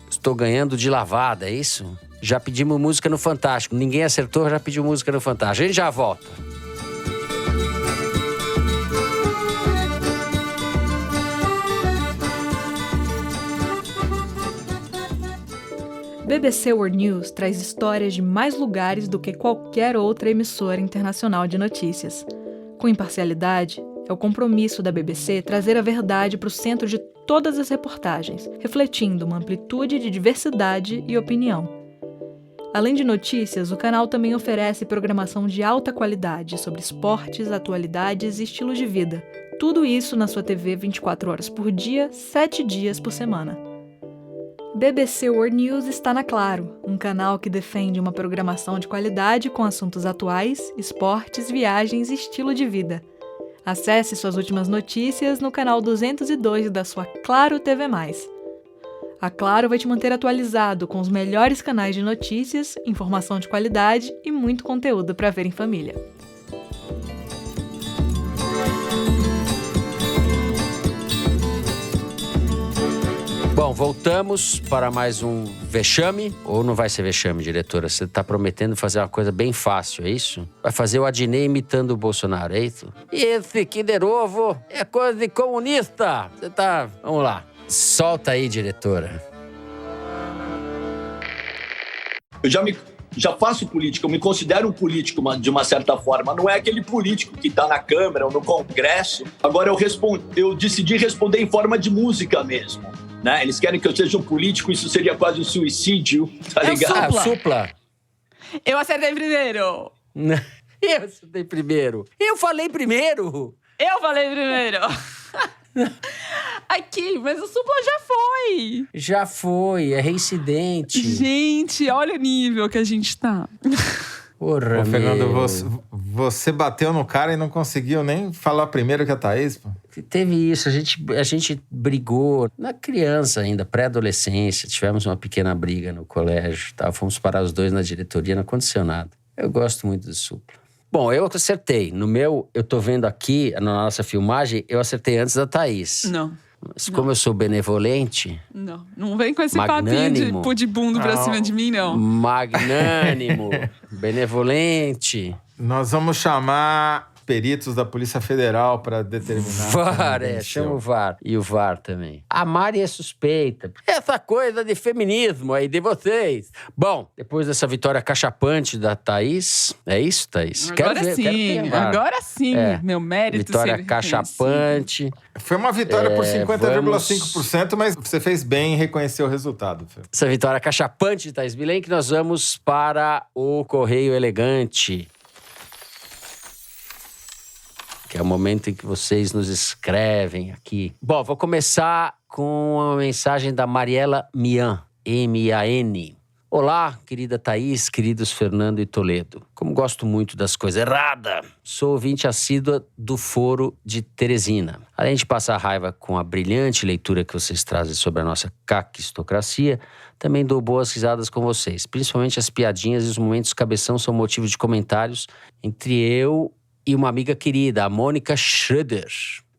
estou ganhando de lavada, é isso? Já pedimos música no Fantástico. Ninguém acertou, já pediu música no Fantástico. A gente já volta. BBC World News traz histórias de mais lugares do que qualquer outra emissora internacional de notícias. Com imparcialidade, é o compromisso da BBC trazer a verdade para o centro de todas as reportagens, refletindo uma amplitude de diversidade e opinião. Além de notícias, o canal também oferece programação de alta qualidade sobre esportes, atualidades e estilo de vida. Tudo isso na sua TV 24 horas por dia, 7 dias por semana. BBC World News está na Claro, um canal que defende uma programação de qualidade com assuntos atuais, esportes, viagens e estilo de vida. Acesse suas últimas notícias no canal 202 da sua Claro TV+. A Claro vai te manter atualizado com os melhores canais de notícias, informação de qualidade e muito conteúdo para ver em família. Bom, voltamos para mais um vexame. Ou não vai ser vexame, diretora? Você está prometendo fazer uma coisa bem fácil, é isso? Vai fazer o Adnet imitando o Bolsonaro, é isso? E esse Kinder Ovo é coisa de comunista. Você tá... Vamos lá. Solta aí, diretora. Eu já faço política, eu me considero um político de uma certa forma. Não é aquele político que está na Câmara ou no Congresso. Agora eu decidi responder em forma de música mesmo. Né? Eles querem que eu seja um político, isso seria quase um suicídio, tá ligado? Supla. Eu acertei primeiro. Eu acertei primeiro. Eu falei primeiro. Eu falei primeiro. Aqui, mas o Supla já foi. Já foi, é reincidente. Gente, olha o nível que a gente tá. Porra, Ô, Fernando, você bateu no cara e não conseguiu nem falar primeiro que a Thaís, pô. Teve isso, a gente brigou na criança ainda, pré-adolescência. Tivemos uma pequena briga no colégio, tá? Fomos parar os dois na diretoria, não aconteceu nada. Eu gosto muito do Supla. Bom, eu acertei. No meu, eu tô vendo aqui, na nossa filmagem, eu acertei antes da Thaís. Não. Mas como eu sou benevolente... Não vem com esse papinho de pudibundo pra cima de mim, não. Magnânimo, benevolente. Nós vamos chamar peritos da Polícia Federal para determinar. VAR, chama o VAR. E o VAR também. A Mari é suspeita. Essa coisa de feminismo aí de vocês. Bom, depois dessa vitória cachapante da Thaís... É isso, Thaís? Agora sim, meu mérito. Vitória cachapante. Foi uma vitória por 50,5%, mas você fez bem em reconhecer o resultado. Fê. Essa vitória cachapante de Thaís Bilenque, nós vamos para o Correio Elegante. Que é o momento em que vocês nos escrevem aqui. Bom, vou começar com uma mensagem da Mariela Mian, M-A-N. Olá, querida Thaís, queridos Fernando e Toledo. Como gosto muito das coisas erradas, sou ouvinte assídua do Foro de Teresina. Além de passar raiva com a brilhante leitura que vocês trazem sobre a nossa caquistocracia, também dou boas risadas com vocês. Principalmente as piadinhas e os momentos cabeção são motivo de comentários entre eu e uma amiga querida, a Mônica Schröder.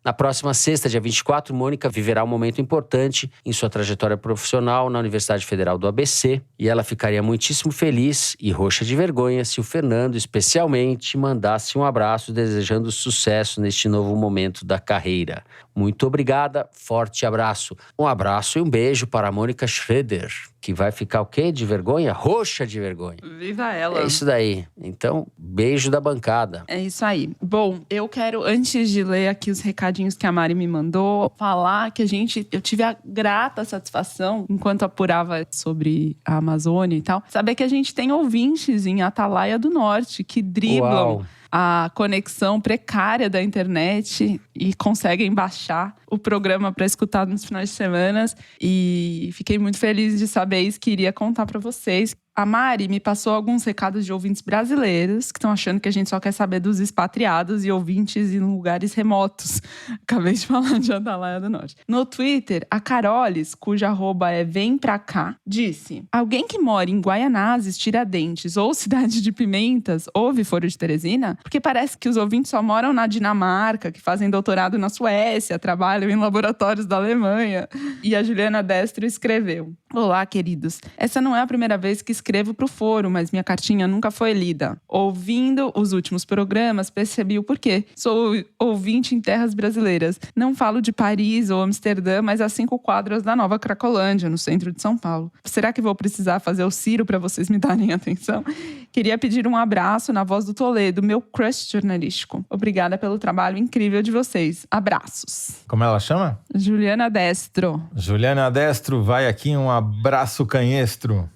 Na próxima sexta, dia 24, Mônica viverá um momento importante em sua trajetória profissional na Universidade Federal do ABC e ela ficaria muitíssimo feliz e roxa de vergonha se o Fernando, especialmente, mandasse um abraço desejando sucesso neste novo momento da carreira. Muito obrigada, forte abraço. Um abraço e um beijo para a Mônica Schröder, que vai ficar o quê? De vergonha? Roxa de vergonha. Viva ela. É isso daí. Então, beijo da bancada. É isso aí. Bom, eu quero, antes de ler aqui os recadinhos que a Mari me mandou, falar que eu tive a grata satisfação, enquanto apurava sobre a Amazônia e tal, saber que a gente tem ouvintes em Atalaia do Norte que driblam a conexão precária da internet e conseguem baixar o programa para escutar nos finais de semana. E fiquei muito feliz de saber isso, queria contar para vocês. A Mari me passou alguns recados de ouvintes brasileiros que estão achando que a gente só quer saber dos expatriados e ouvintes em lugares remotos. Acabei de falar de Atalaia do Norte. No Twitter, a Carolis, cuja arroba é Vem Pra Cá, disse: alguém que mora em Guaianazes, Tiradentes ou Cidade de Pimentas ouve Foro de Teresina? Porque parece que os ouvintes só moram na Dinamarca, que fazem doutorado na Suécia, trabalham em laboratórios da Alemanha. E a Juliana Destro escreveu: olá, queridos. Essa não é a primeira vez que escrevo pro Foro, mas minha cartinha nunca foi lida. Ouvindo os últimos programas, percebi o porquê. Sou ouvinte em terras brasileiras. Não falo de Paris ou Amsterdã, mas a 5 quadras da Nova Cracolândia, no centro de São Paulo. Será que vou precisar fazer o Ciro para vocês me darem atenção? Queria pedir um abraço na voz do Toledo, meu crush jornalístico. Obrigada pelo trabalho incrível de vocês. Abraços. Como ela chama? Juliana Destro. Juliana Destro, vai aqui um abraço canhestro.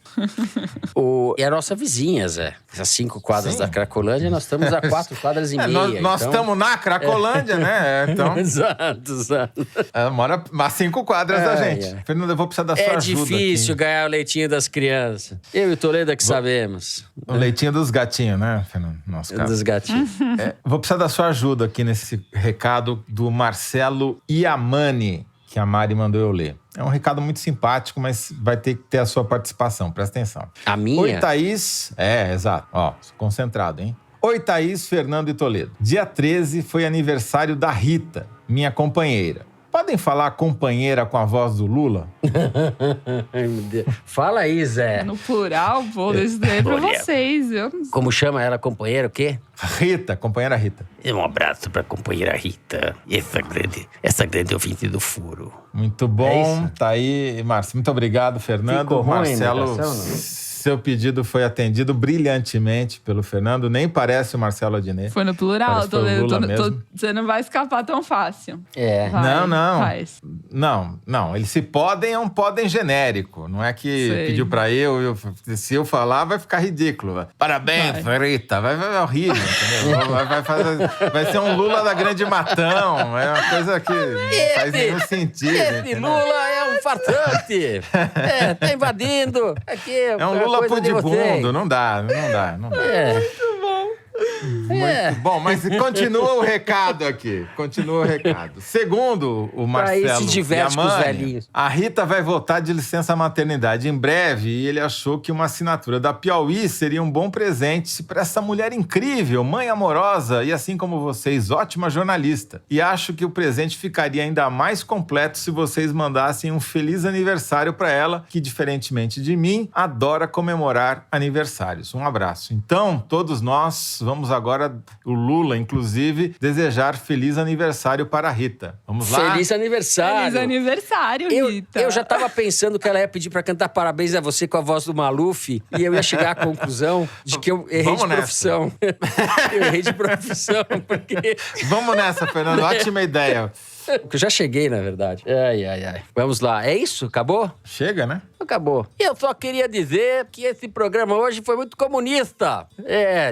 E a nossa vizinha, Zé. Essas 5 quadras da Cracolândia, nós estamos a 4 quadras e meia. Nós estamos na Cracolândia, né? Então, exato. Ela mora a 5 quadras da gente. Fernando, eu vou precisar da sua ajuda. É difícil ganhar o leitinho das crianças. Eu e o Toledo é que sabemos. O leitinho dos gatinhos, né, Fernando? Nosso caso. Dos gatinhos. Vou precisar da sua ajuda aqui nesse recado do Marcelo Iamani, que a Mari mandou eu ler. É um recado muito simpático, mas vai ter que ter a sua participação. Presta atenção. A minha? Oi, Thaís. Exato. Ó, concentrado, hein? Oi, Thaís, Fernando e Toledo. Dia 13 foi aniversário da Rita, minha companheira. Podem falar companheira com a voz do Lula? Ai, meu Deus. Fala aí, Zé. No plural, vou dizer pra vocês. Como chama ela, companheira, o quê? Rita, companheira Rita. Um abraço pra companheira Rita, essa grande ouvinte do Furo. Muito bom. Tá aí, Márcio. Muito obrigado, Fernando. Ficou ruim, Marcelo, né? Seu pedido foi atendido brilhantemente pelo Fernando. Nem parece o Marcelo Adnet. Foi no plural, mesmo. você não vai escapar tão fácil. Não. Eles se podem, é um podem genérico. Não é que pediu pra eu, se eu falar, vai ficar ridículo. Parabéns, Rita. Vai horrível, entendeu? Vai ser um Lula da Grande Matão. É uma coisa que faz nenhum sentido. Esse Lula é um farsante. Tá invadindo. Aqui é um Lula pudibundo. Não dá. Muito bom. Muito bom, mas continua o recado aqui. Segundo o Marcelo e a Mani, a Rita vai voltar de licença maternidade em breve e ele achou que uma assinatura da Piauí seria um bom presente para essa mulher incrível, mãe amorosa e, assim como vocês, ótima jornalista. E acho que o presente ficaria ainda mais completo se vocês mandassem um feliz aniversário para ela, que, diferentemente de mim, adora comemorar aniversários. Um abraço. Então, todos nós vamos agora, o Lula, inclusive, desejar feliz aniversário para a Rita. Vamos lá? Feliz aniversário. Feliz aniversário, Rita. Eu já tava pensando que ela ia pedir para cantar parabéns a você com a voz do Maluf e eu ia chegar à conclusão de que eu errei de profissão. Eu errei de profissão, porque... Vamos nessa, Fernando. Ótima ideia. Eu já cheguei, na verdade. Ai. Vamos lá. É isso? Acabou? Chega, né? Acabou. E eu só queria dizer que esse programa hoje foi muito comunista.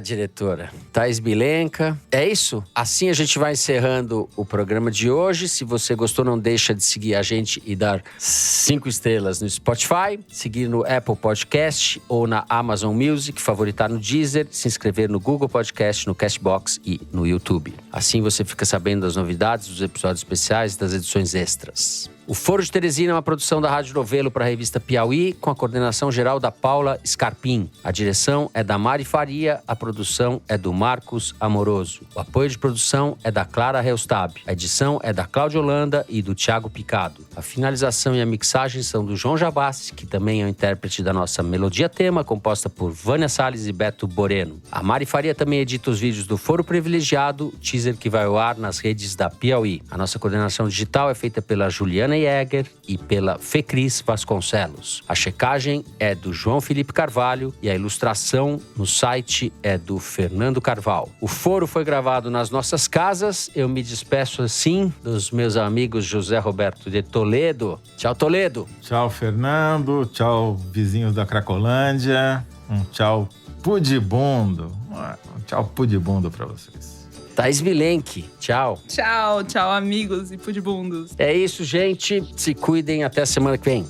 Diretora. Thais Bilenka. É isso? Assim a gente vai encerrando o programa de hoje. Se você gostou, não deixa de seguir a gente e dar 5 estrelas no Spotify, seguir no Apple Podcast ou na Amazon Music, favoritar no Deezer, se inscrever no Google Podcast, no Castbox e no YouTube. Assim você fica sabendo das novidades, dos episódios especiais e das edições extras. O Foro de Teresina é uma produção da Rádio Novelo para a revista Piauí, com a coordenação geral da Paula Scarpim. A direção é da Mari Faria, a produção é do Marcos Amoroso. O apoio de produção é da Clara Reustab. A edição é da Cláudia Holanda e do Thiago Picado. A finalização e a mixagem são do João Jabassi, que também é o intérprete da nossa melodia tema, composta por Vânia Salles e Beto Boreno. A Mari Faria também edita os vídeos do Foro Privilegiado, teaser que vai ao ar nas redes da Piauí. A nossa coordenação digital é feita pela Juliana Jäger e pela Fecris Vasconcelos. A checagem é do João Felipe Carvalho e a ilustração no site é do Fernando Carvalho. O foro foi gravado nas nossas casas. Eu me despeço assim dos meus amigos José Roberto de Toledo. Tchau, Toledo. Tchau, Fernando. Tchau, vizinhos da Cracolândia. Um tchau pudibundo. Um tchau pudibundo pra vocês. Thais Bilenque, tchau. Tchau, amigos e pudibundos. É isso, gente. Se cuidem. Até a semana que vem.